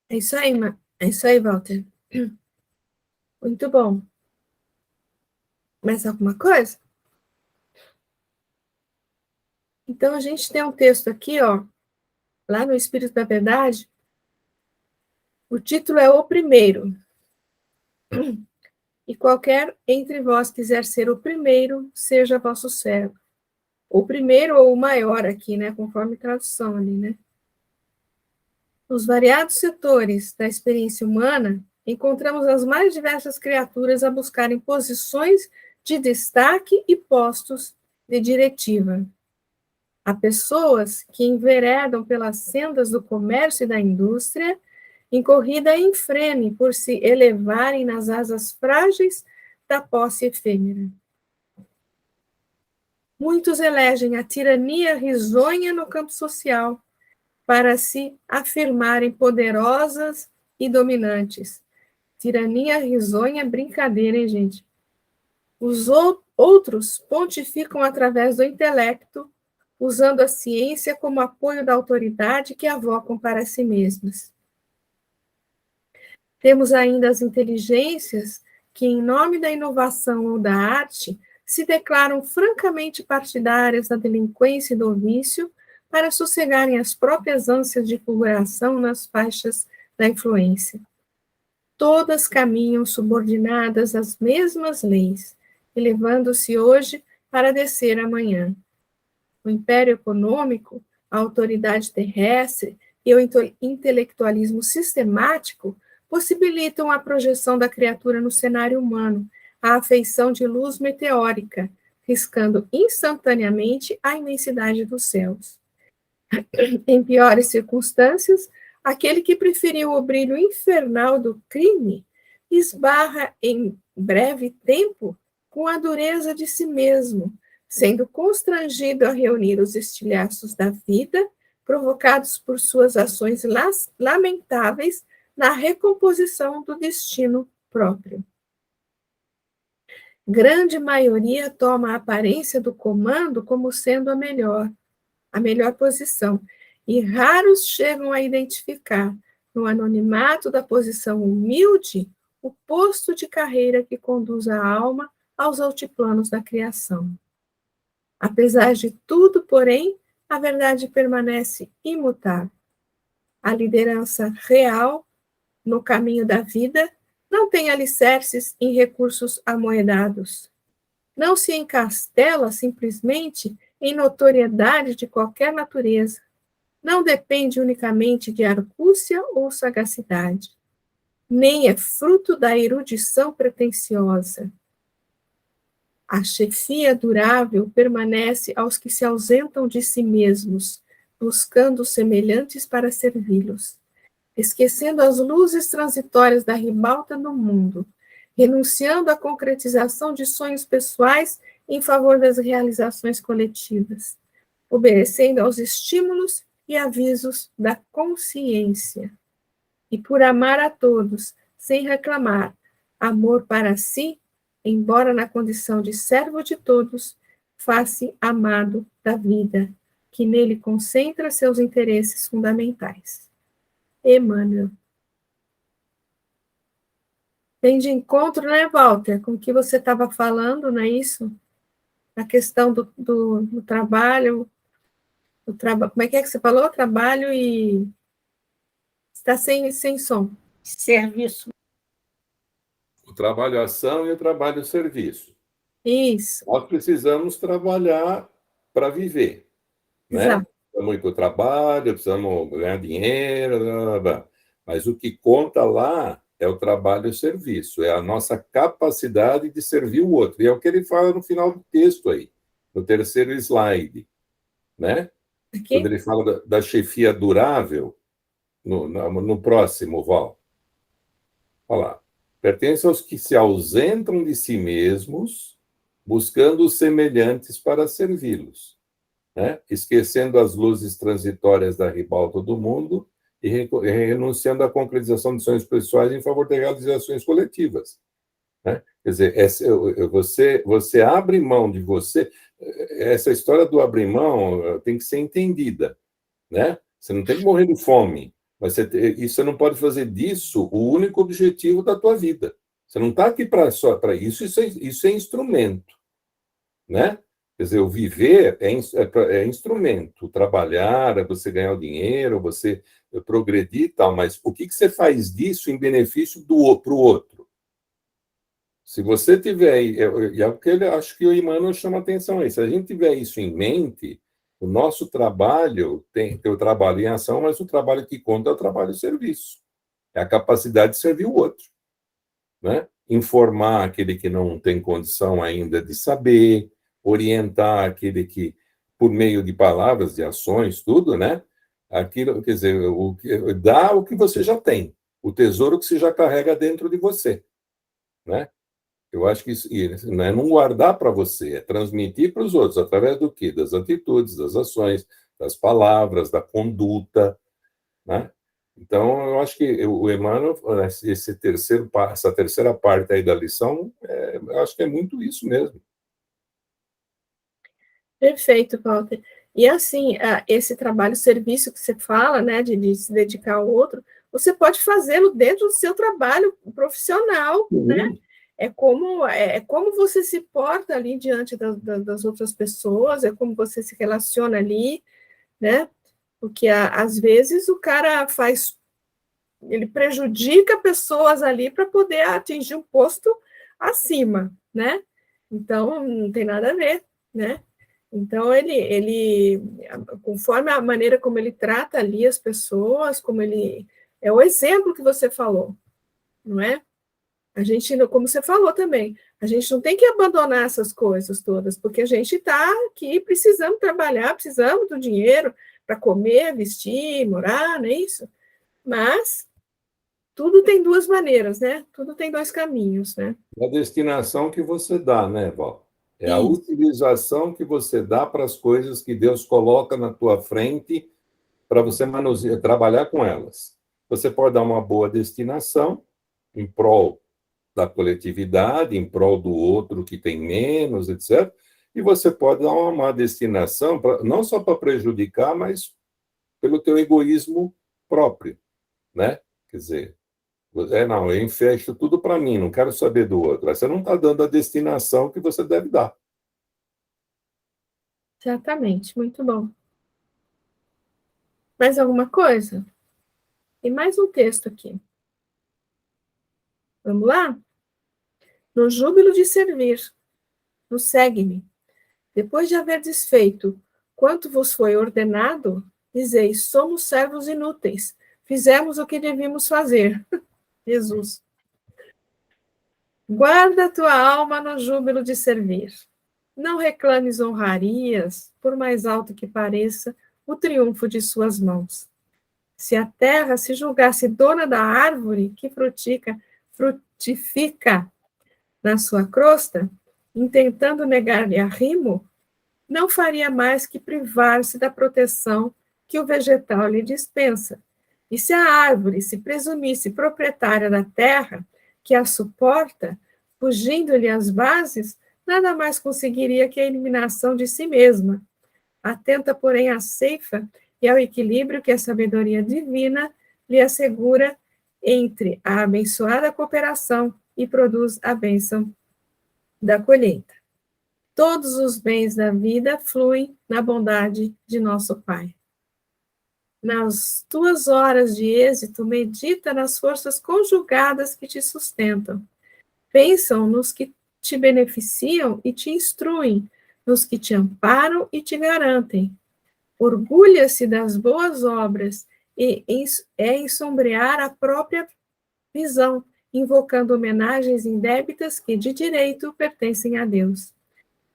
É isso aí, Walter. Muito bom. Mais alguma coisa? Então, a gente tem um texto aqui, ó, lá no Espírito da Verdade. O título é O Primeiro. E qualquer entre vós quiser ser o primeiro, seja vosso servo. O primeiro ou o maior aqui, né, conforme tradução ali, né? Nos variados setores da experiência humana, encontramos as mais diversas criaturas a buscarem posições de destaque e postos de diretiva. Há pessoas que enveredam pelas sendas do comércio e da indústria, em corrida infrene por se elevarem nas asas frágeis da posse efêmera. Muitos elegem a tirania risonha no campo social para se afirmarem poderosas e dominantes. Tirania risonha é brincadeira, hein, gente? Os outros pontificam através do intelecto, usando a ciência como apoio da autoridade que avocam para si mesmas. Temos ainda as inteligências que, em nome da inovação ou da arte, se declaram francamente partidárias da delinquência e do vício para sossegarem as próprias ânsias de fulguração nas faixas da influência. Todas caminham subordinadas às mesmas leis, elevando-se hoje para descer amanhã. O império econômico, a autoridade terrestre, e o intelectualismo sistemático possibilitam a projeção da criatura no cenário humano, a afeição de luz meteórica, riscando instantaneamente a imensidade dos céus. Em piores circunstâncias, aquele que preferiu o brilho infernal do crime esbarra em breve tempo com a dureza de si mesmo, sendo constrangido a reunir os estilhaços da vida, provocados por suas ações lamentáveis na recomposição do destino próprio. Grande maioria toma a aparência do comando como sendo a melhor posição, e raros chegam a identificar, no anonimato da posição humilde, o posto de carreira que conduz a alma aos altiplanos da criação. Apesar de tudo, porém, a verdade permanece imutável. A liderança real no caminho da vida não tem alicerces em recursos amoedados. Não se encastela simplesmente em notoriedade de qualquer natureza. Não depende unicamente de argúcia ou sagacidade. Nem é fruto da erudição pretensiosa. A chefia durável permanece aos que se ausentam de si mesmos, buscando semelhantes para servi-los, esquecendo as luzes transitórias da ribalta do mundo, renunciando à concretização de sonhos pessoais em favor das realizações coletivas, obedecendo aos estímulos e avisos da consciência. E por amar a todos, sem reclamar, amor para si, embora na condição de servo de todos, faz-se amado da vida, que nele concentra seus interesses fundamentais. Emmanuel. Vem de encontro, né, Walter, com o que você estava falando, não é isso? A questão do trabalho, como é que você falou? Trabalho e... Está sem som. Serviço. O trabalho-ação e o trabalho-serviço. Isso. Nós precisamos trabalhar para viver, né? Exato. Precisamos ir para o trabalho, precisamos ganhar dinheiro, blá, blá, blá. Mas o que conta lá é o trabalho e o serviço, é a nossa capacidade de servir o outro. E é o que ele fala no final do texto aí, no terceiro slide, né? Aqui? Quando ele fala da chefia durável, no próximo, Val. Olha lá. Pertence aos que se ausentam de si mesmos, buscando os semelhantes para servi-los, né? Esquecendo as luzes transitórias da ribalta do mundo e renunciando à concretização de sonhos pessoais em favor de realizações coletivas, né? Quer dizer, você abre mão de você. Essa história do abrir mão tem que ser entendida, né? Você não tem que morrer de fome, mas você não pode fazer disso o único objetivo da tua vida. Você não está aqui só para isso, isso é instrumento, né? Quer dizer, o viver é instrumento, o trabalhar é você ganhar o dinheiro, você progredir e tal, mas o que você faz disso em benefício para o outro? Se você tiver, e é o que acho que o Emmanuel chama atenção aí, se a gente tiver isso em mente, o nosso trabalho tem o trabalho em ação, mas o trabalho que conta é o trabalho de serviço. É a capacidade de servir o outro, né? Informar aquele que não tem condição ainda de saber, orientar aquele que, por meio de palavras, de ações, tudo, né? Aquilo, quer dizer, dá o que você já tem, o tesouro que você já carrega dentro de você, né? Eu acho que isso não é não guardar para você, é transmitir para os outros, através do quê? Das atitudes, das ações, das palavras, da conduta, né? Então, eu acho que o Emmanuel, essa terceira parte aí da lição, eu acho que é muito isso mesmo. Perfeito, Walter. E assim, esse trabalho-serviço que você fala, né, de se dedicar ao outro, você pode fazê-lo dentro do seu trabalho profissional, né? É como você se porta ali diante das outras pessoas, é como você se relaciona ali, né? Porque às vezes o cara ele prejudica pessoas ali para poder atingir um posto acima, né? Então não tem nada a ver, né? Então, conforme a maneira como ele trata ali as pessoas, é o exemplo que você falou, não é? A gente, como você falou também, a gente não tem que abandonar essas coisas todas, porque a gente está aqui precisando trabalhar, precisamos do dinheiro para comer, vestir, morar, não é isso? Mas tudo tem duas maneiras, né? Tudo tem dois caminhos, né? É a destinação que você dá, né, Val? É a Isso. utilização que você dá para as coisas que Deus coloca na tua frente para você manusear, trabalhar com elas. Você pode dar uma boa destinação em prol da coletividade, em prol do outro que tem menos, etc. E você pode dar uma má destinação, não só para prejudicar, mas pelo teu egoísmo próprio, né? Quer dizer, não, eu fecho tudo para mim, não quero saber do outro. Aí você não está dando a destinação que você deve dar. Exatamente, muito bom. Mais alguma coisa? Tem mais um texto aqui. Vamos lá? No júbilo de servir, no segue-me. Depois de haver desfeito quanto vos foi ordenado, dizeis, somos servos inúteis, fizemos o que devíamos fazer. Jesus. Guarda a tua alma no júbilo de servir. Não reclames honrarias, por mais alto que pareça o triunfo de suas mãos. Se a terra se julgasse dona da árvore que frutifica na sua crosta, intentando negar-lhe arrimo, não faria mais que privar-se da proteção que o vegetal lhe dispensa. E se a árvore se presumisse proprietária da terra que a suporta, fugindo-lhe as bases, nada mais conseguiria que a eliminação de si mesma. Atenta, porém, à ceifa e ao equilíbrio que a sabedoria divina lhe assegura entre a abençoada cooperação e produz a bênção da colheita. Todos os bens da vida fluem na bondade de nosso Pai. Nas tuas horas de êxito, medita nas forças conjugadas que te sustentam. Pensam nos que te beneficiam e te instruem, nos que te amparam e te garantem. Orgulha-se das boas obras e é ensombrear a própria visão, invocando homenagens indébitas que, de direito, pertencem a Deus.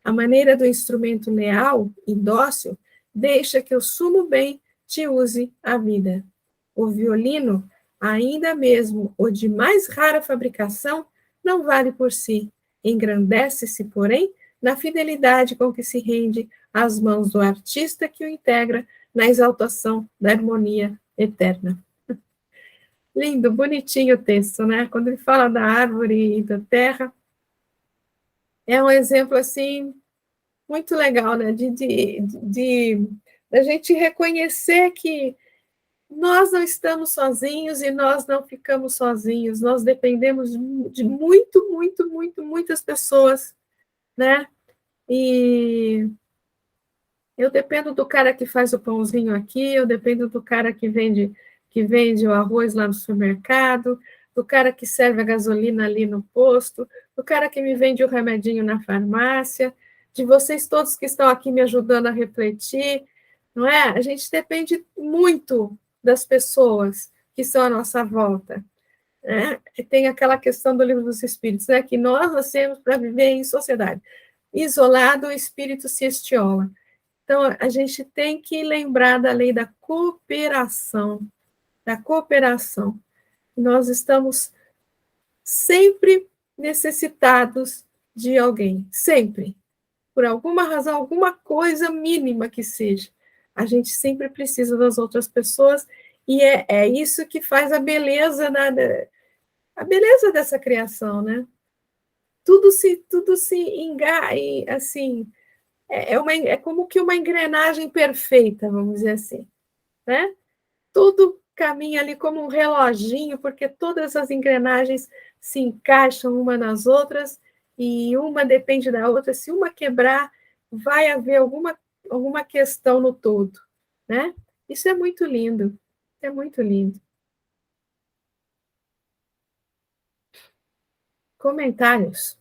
A maneira do instrumento leal e dócil deixa que o sumo bem te use a vida. O violino, ainda mesmo o de mais rara fabricação, não vale por si. Engrandece-se, porém, na fidelidade com que se rende às mãos do artista que o integra na exaltação da harmonia eterna. Lindo, bonitinho o texto, né? Quando ele fala da árvore e da terra, é um exemplo, assim, muito legal, né? Da gente reconhecer que nós não estamos sozinhos e nós não ficamos sozinhos, nós dependemos de muitas pessoas, né? E eu dependo do cara que faz o pãozinho aqui, eu dependo do cara que vende o arroz lá no supermercado, do cara que serve a gasolina ali no posto, do cara que me vende o remedinho na farmácia, de vocês todos que estão aqui me ajudando a refletir, não é? A gente depende muito das pessoas que são à nossa volta, né? E tem aquela questão do Livro dos Espíritos, né? Que nós nascemos para viver em sociedade. Isolado, o espírito se estiola. Então, a gente tem que lembrar da lei da cooperação, Nós estamos sempre necessitados de alguém, sempre. Por alguma razão, alguma coisa mínima que seja. A gente sempre precisa das outras pessoas e é isso que faz a beleza dessa criação, né? Tudo se enga, assim, é como que uma engrenagem perfeita, vamos dizer assim, né? Tudo caminha ali como um reloginho, porque todas as engrenagens se encaixam uma nas outras e uma depende da outra. Se uma quebrar, vai haver alguma questão no todo, né? Isso é muito lindo, é muito lindo. Comentários?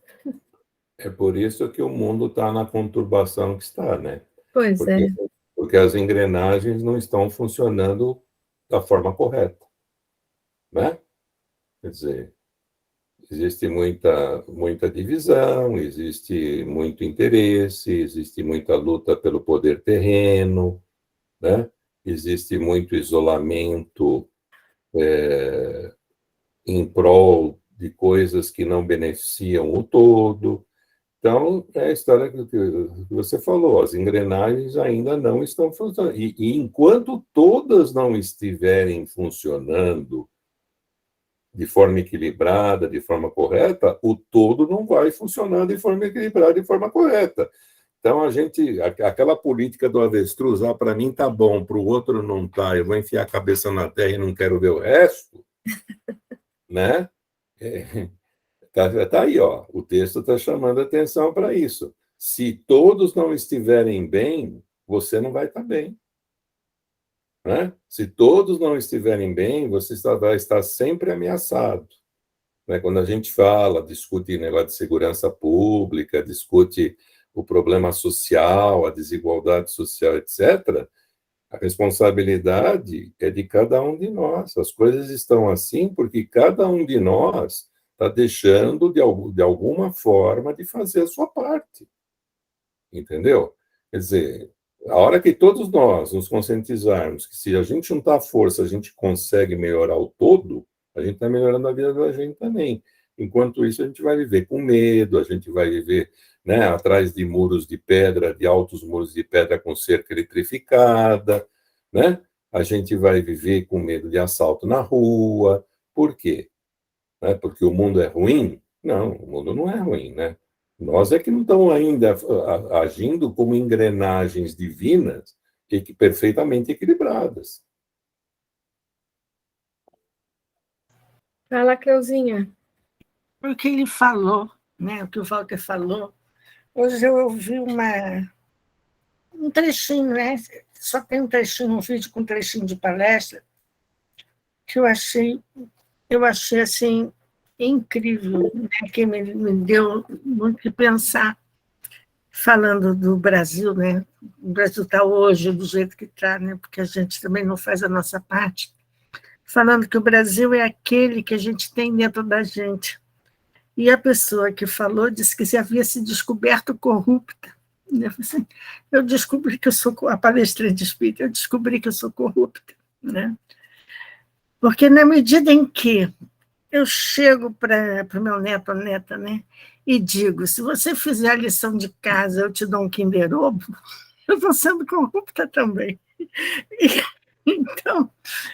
É por isso que o mundo está na conturbação que está, né? Pois é. Porque as engrenagens não estão funcionando da forma correta, né? Quer dizer, existe muita divisão, existe muito interesse, existe muita luta pelo poder terreno, né? Existe muito isolamento em prol de coisas que não beneficiam o todo. Então, é a história que você falou, as engrenagens ainda não estão funcionando. E enquanto todas não estiverem funcionando de forma equilibrada, de forma correta, o todo não vai funcionar de forma equilibrada, de forma correta. Então, aquela política do avestruz, para mim tá bom, para o outro não tá, eu vou enfiar a cabeça na terra e não quero ver o resto, né? Tá aí, ó. O texto está chamando a atenção para isso. Se todos não estiverem bem, você não vai estar bem. Né? Se todos não estiverem bem, você vai estar sempre ameaçado. Né? Quando a gente discute negócio de segurança pública, discute o problema social, a desigualdade social, etc., a responsabilidade é de cada um de nós. As coisas estão assim porque cada um de nós está deixando, de alguma forma, de fazer a sua parte. Entendeu? Quer dizer, a hora que todos nós nos conscientizarmos que se a gente juntar força, a gente consegue melhorar o todo, a gente está melhorando a vida da gente também. Enquanto isso, a gente vai viver com medo, a gente vai viver, né, atrás de muros de pedra, de altos muros de pedra com cerca eletrificada, né? A gente vai viver com medo de assalto na rua. Por quê? Né? Porque o mundo é ruim? Não, o mundo não é ruim, né? Nós é que não estamos ainda agindo como engrenagens divinas perfeitamente equilibradas. Fala, Cleuzinha. O que ele falou, né, o que o Walter falou, hoje eu ouvi um trechinho, né? Só tem um trechinho, um vídeo com um trechinho de palestra, que eu achei assim, incrível, né? Que me deu muito que pensar, falando do Brasil, né? O Brasil está hoje do jeito que está, né? Porque a gente também não faz a nossa parte, falando que o Brasil é aquele que a gente tem dentro da gente. E a pessoa que falou disse que se havia se descoberto corrupta. Eu descobri que eu sou a palestrante espírita, eu descobri que eu sou corrupta, né? Porque na medida em que eu chego para o meu neto ou neta, né, e digo, se você fizer a lição de casa, eu te dou um Kinder Ovo, eu estou sendo corrupta também. Então,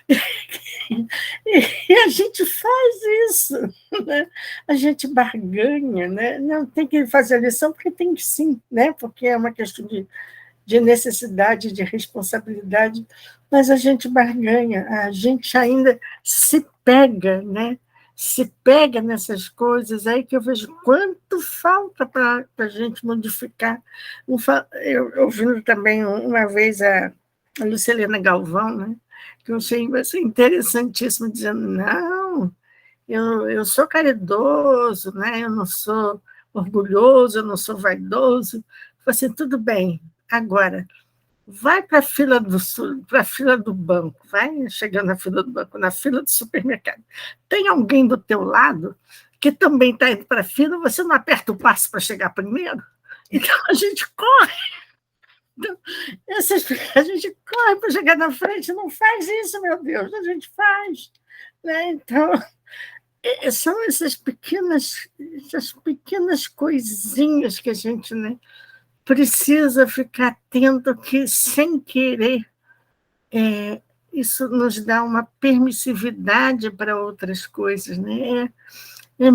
e a gente faz isso, né? A gente barganha, né? Não tem que fazer a lição porque tem que sim, né? Porque é uma questão de necessidade, de responsabilidade, mas a gente barganha, a gente ainda se pega, né? Se pega nessas coisas aí que eu vejo quanto falta para a gente modificar. Eu ouvindo também uma vez a Lucilena Galvão, né? Que eu achei interessantíssimo, dizendo, não, eu sou caridoso, né? Eu não sou orgulhoso, eu não sou vaidoso. Eu falei assim, tudo bem, agora, vai para a fila do banco, vai chegando na fila do banco, na fila do supermercado. Tem alguém do teu lado que também está indo para a fila, você não aperta o passo para chegar primeiro? Então, a gente corre. Então, a gente corre para chegar na frente, não faz isso, meu Deus, a gente faz. Né? Então, são essas pequenas coisinhas que a gente, né, precisa ficar atento, que, sem querer, isso nos dá uma permissividade para outras coisas. Né? É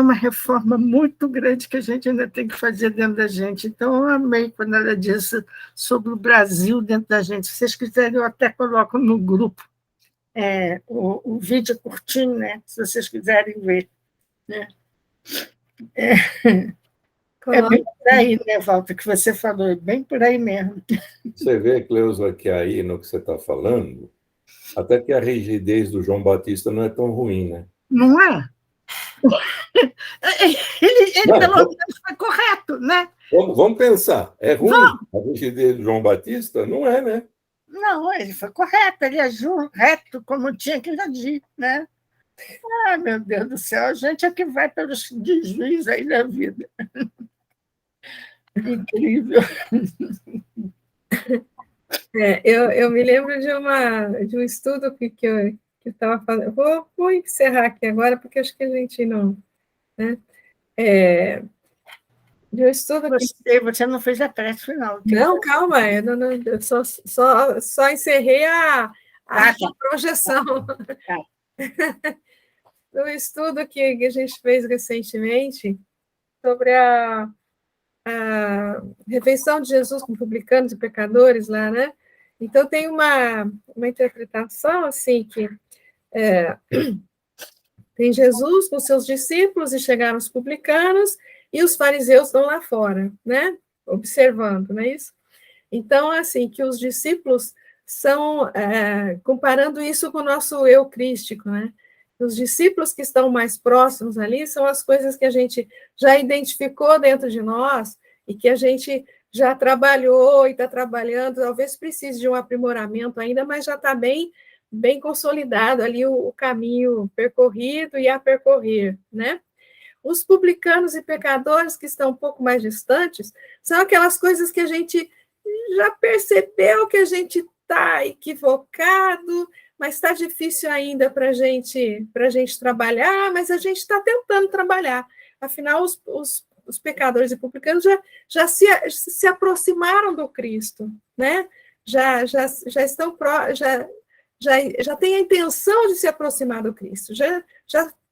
uma reforma muito grande que a gente ainda tem que fazer dentro da gente. Então, eu amei quando ela disse sobre o Brasil dentro da gente. Se vocês quiserem, eu até coloco no grupo o vídeo curtinho, né? Se vocês quiserem ver. Né? É bem por aí, né, Walter, que você falou, é bem por aí mesmo. Você vê, Cleusa, que aí, no que você está falando, até que a rigidez do João Batista não é tão ruim, né? Não é? Ele Não, pelo menos foi correto, né? vamos pensar. É ruim a rigidez de João Batista? Não é, né? Não, ele foi correto, ele agiu reto como tinha que agir, né? Ah, meu Deus do céu, a gente é que vai pelos desvios aí da vida. Incrível. Eu me lembro de um estudo que eu estava fazendo. Vou encerrar aqui agora, porque acho que a gente não. Né? De um estudo que. Você não fez a prece final. Não, calma, eu só encerrei a tá. projeção. Do estudo que a gente fez recentemente sobre a refeição de Jesus com publicanos e pecadores lá, né? Então, tem uma interpretação, assim, que tem Jesus com seus discípulos e chegaram os publicanos e os fariseus estão lá fora, né? Observando, não é isso? Então, assim, que os discípulos são, comparando isso com o nosso eu crístico, né? Os discípulos que estão mais próximos ali são as coisas que a gente já identificou dentro de nós e que a gente já trabalhou e está trabalhando, talvez precise de um aprimoramento ainda, mas já está bem consolidado ali o caminho percorrido e a percorrer, né? Os publicanos e pecadores que estão um pouco mais distantes são aquelas coisas que a gente já percebeu que a gente está equivocado, mas está difícil ainda para a gente trabalhar, mas a gente está tentando trabalhar. Afinal, os pecadores e publicanos já se aproximaram do Cristo, né? Já estão já têm a intenção de se aproximar do Cristo, já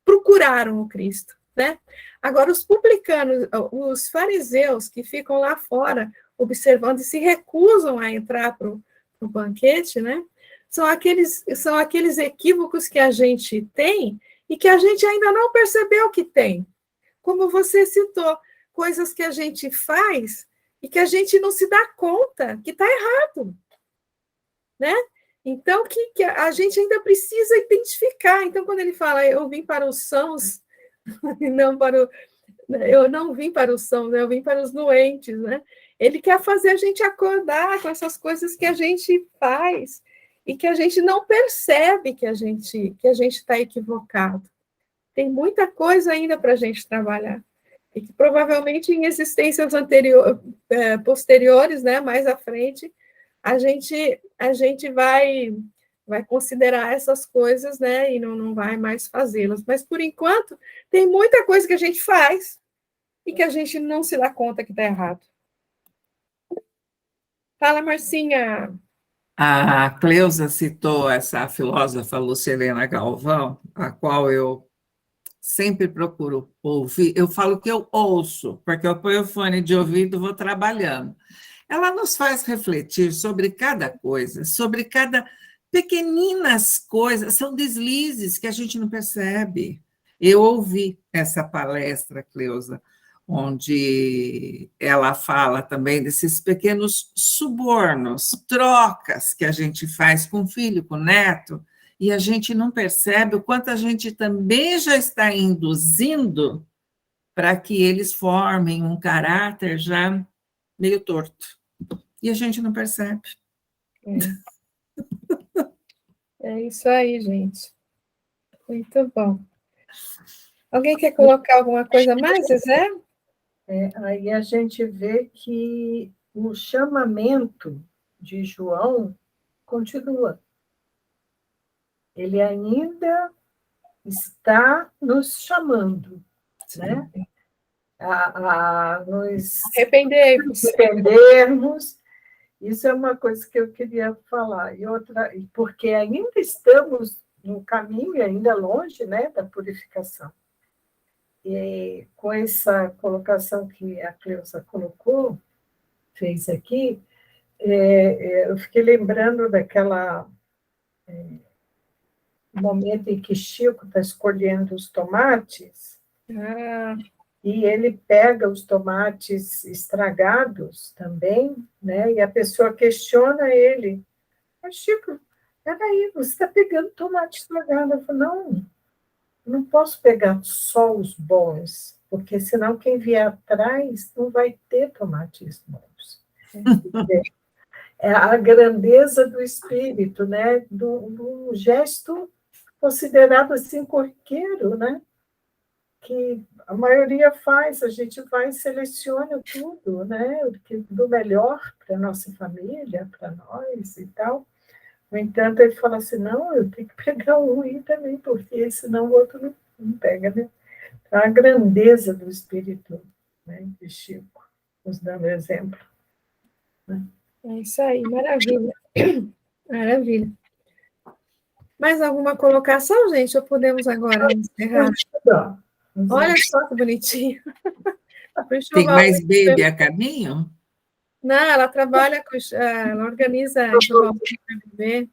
procuraram o Cristo, né? Agora, os publicanos, os fariseus que ficam lá fora observando e se recusam a entrar para o banquete, né? São aqueles equívocos que a gente tem e que a gente ainda não percebeu que tem. Como você citou, coisas que a gente faz e que a gente não se dá conta que está errado, né? Então, que a gente ainda precisa identificar. Então, quando ele fala, eu vim para os sãos, eu não vim para os sãos, eu vim para os doentes, né? Ele quer fazer a gente acordar com essas coisas que a gente faz e que a gente não percebe que a gente está equivocado. Tem muita coisa ainda para a gente trabalhar. E que provavelmente em existências posteriores, né, mais à frente, a gente vai considerar essas coisas, né, e não vai mais fazê-las. Mas, por enquanto, tem muita coisa que a gente faz e que a gente não se dá conta que está errado. Fala, Marcinha. A Cleusa citou essa filósofa Lucilena Galvão, a qual eu sempre procuro ouvir. Eu falo que eu ouço, porque eu ponho o fone de ouvido e vou trabalhando. Ela nos faz refletir sobre cada coisa, sobre cada pequeninas coisas, são deslizes que a gente não percebe. Eu ouvi essa palestra, Cleusa, onde ela fala também desses pequenos subornos, trocas que a gente faz com o filho, com o neto, e a gente não percebe o quanto a gente também já está induzindo para que eles formem um caráter já meio torto. E a gente não percebe. É isso aí, gente. Muito bom. Alguém quer colocar alguma coisa mais, Zé? Aí a gente vê que o chamamento de João continua. Ele ainda está nos chamando, né? A nos arrependermos. Isso é uma coisa que eu queria falar. E outra, porque ainda estamos no caminho, ainda longe, né, da purificação. E com essa colocação que a Cleusa fez aqui, eu fiquei lembrando daquela momento em que Chico está escolhendo os tomates, e ele pega os tomates estragados também, né? E a pessoa questiona ele. Mas, Chico, peraí, você está pegando tomate estragado. Eu falo, não, não posso pegar só os bons, porque senão quem vier atrás não vai ter tomates bons. É a grandeza do espírito, né? Do gesto considerado assim corriqueiro, né? Que a maioria faz, a gente vai e seleciona tudo, né? Do melhor para a nossa família, para nós e tal. No entanto, ele fala assim, não, eu tenho que pegar o ruim também, porque senão o outro não pega, né? Então, a grandeza do espírito, né? De Chico, nos dando exemplo. Né? É isso aí, maravilha. Maravilha. Mais alguma colocação, gente? Ou podemos agora encerrar? Olha só que bonitinho. Tem mais baby a caminho? Não, ela trabalha, ela organiza enxovalzinho para viver.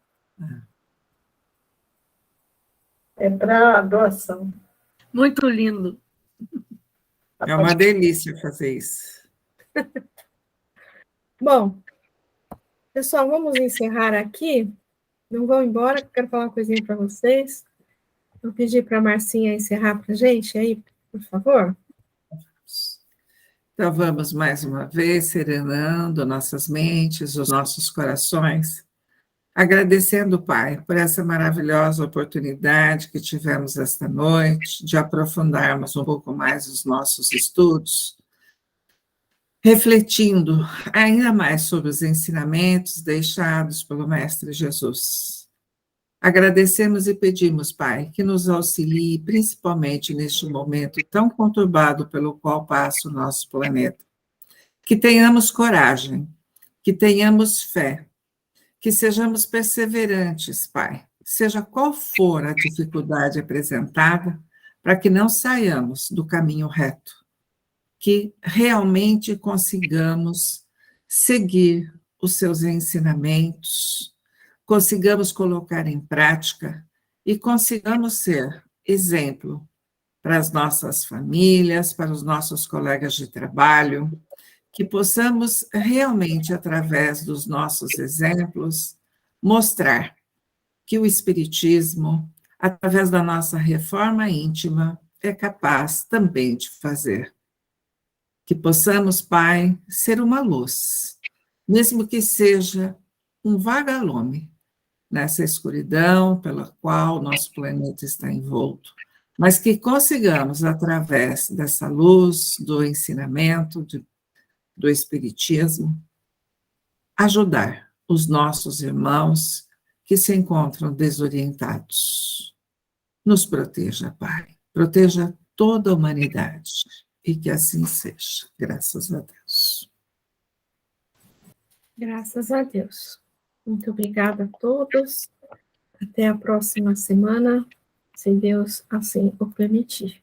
É para doação. Muito lindo. É uma delícia fazer isso. Bom, pessoal, vamos encerrar aqui. Não vão embora, que eu quero falar uma coisinha para vocês. Vou pedir para a Marcinha encerrar para a gente aí, por favor. Então, vamos mais uma vez serenando nossas mentes, os nossos corações, agradecendo, Pai, por essa maravilhosa oportunidade que tivemos esta noite de aprofundarmos um pouco mais os nossos estudos, refletindo ainda mais sobre os ensinamentos deixados pelo Mestre Jesus. Agradecemos e pedimos, Pai, que nos auxilie, principalmente neste momento tão conturbado pelo qual passa o nosso planeta. Que tenhamos coragem, que tenhamos fé, que sejamos perseverantes, Pai, seja qual for a dificuldade apresentada, para que não saiamos do caminho reto, que realmente consigamos seguir os seus ensinamentos, consigamos colocar em prática e consigamos ser exemplo para as nossas famílias, para os nossos colegas de trabalho, que possamos realmente, através dos nossos exemplos, mostrar que o Espiritismo, através da nossa reforma íntima, é capaz também de fazer. Que possamos, Pai, ser uma luz, mesmo que seja um vagalume, nessa escuridão pela qual nosso planeta está envolto, mas que consigamos, através dessa luz do ensinamento do Espiritismo, ajudar os nossos irmãos que se encontram desorientados. Nos proteja, Pai, proteja toda a humanidade, e que assim seja, graças a Deus. Graças a Deus. Muito obrigada a todos. Até a próxima semana, se Deus assim o permitir.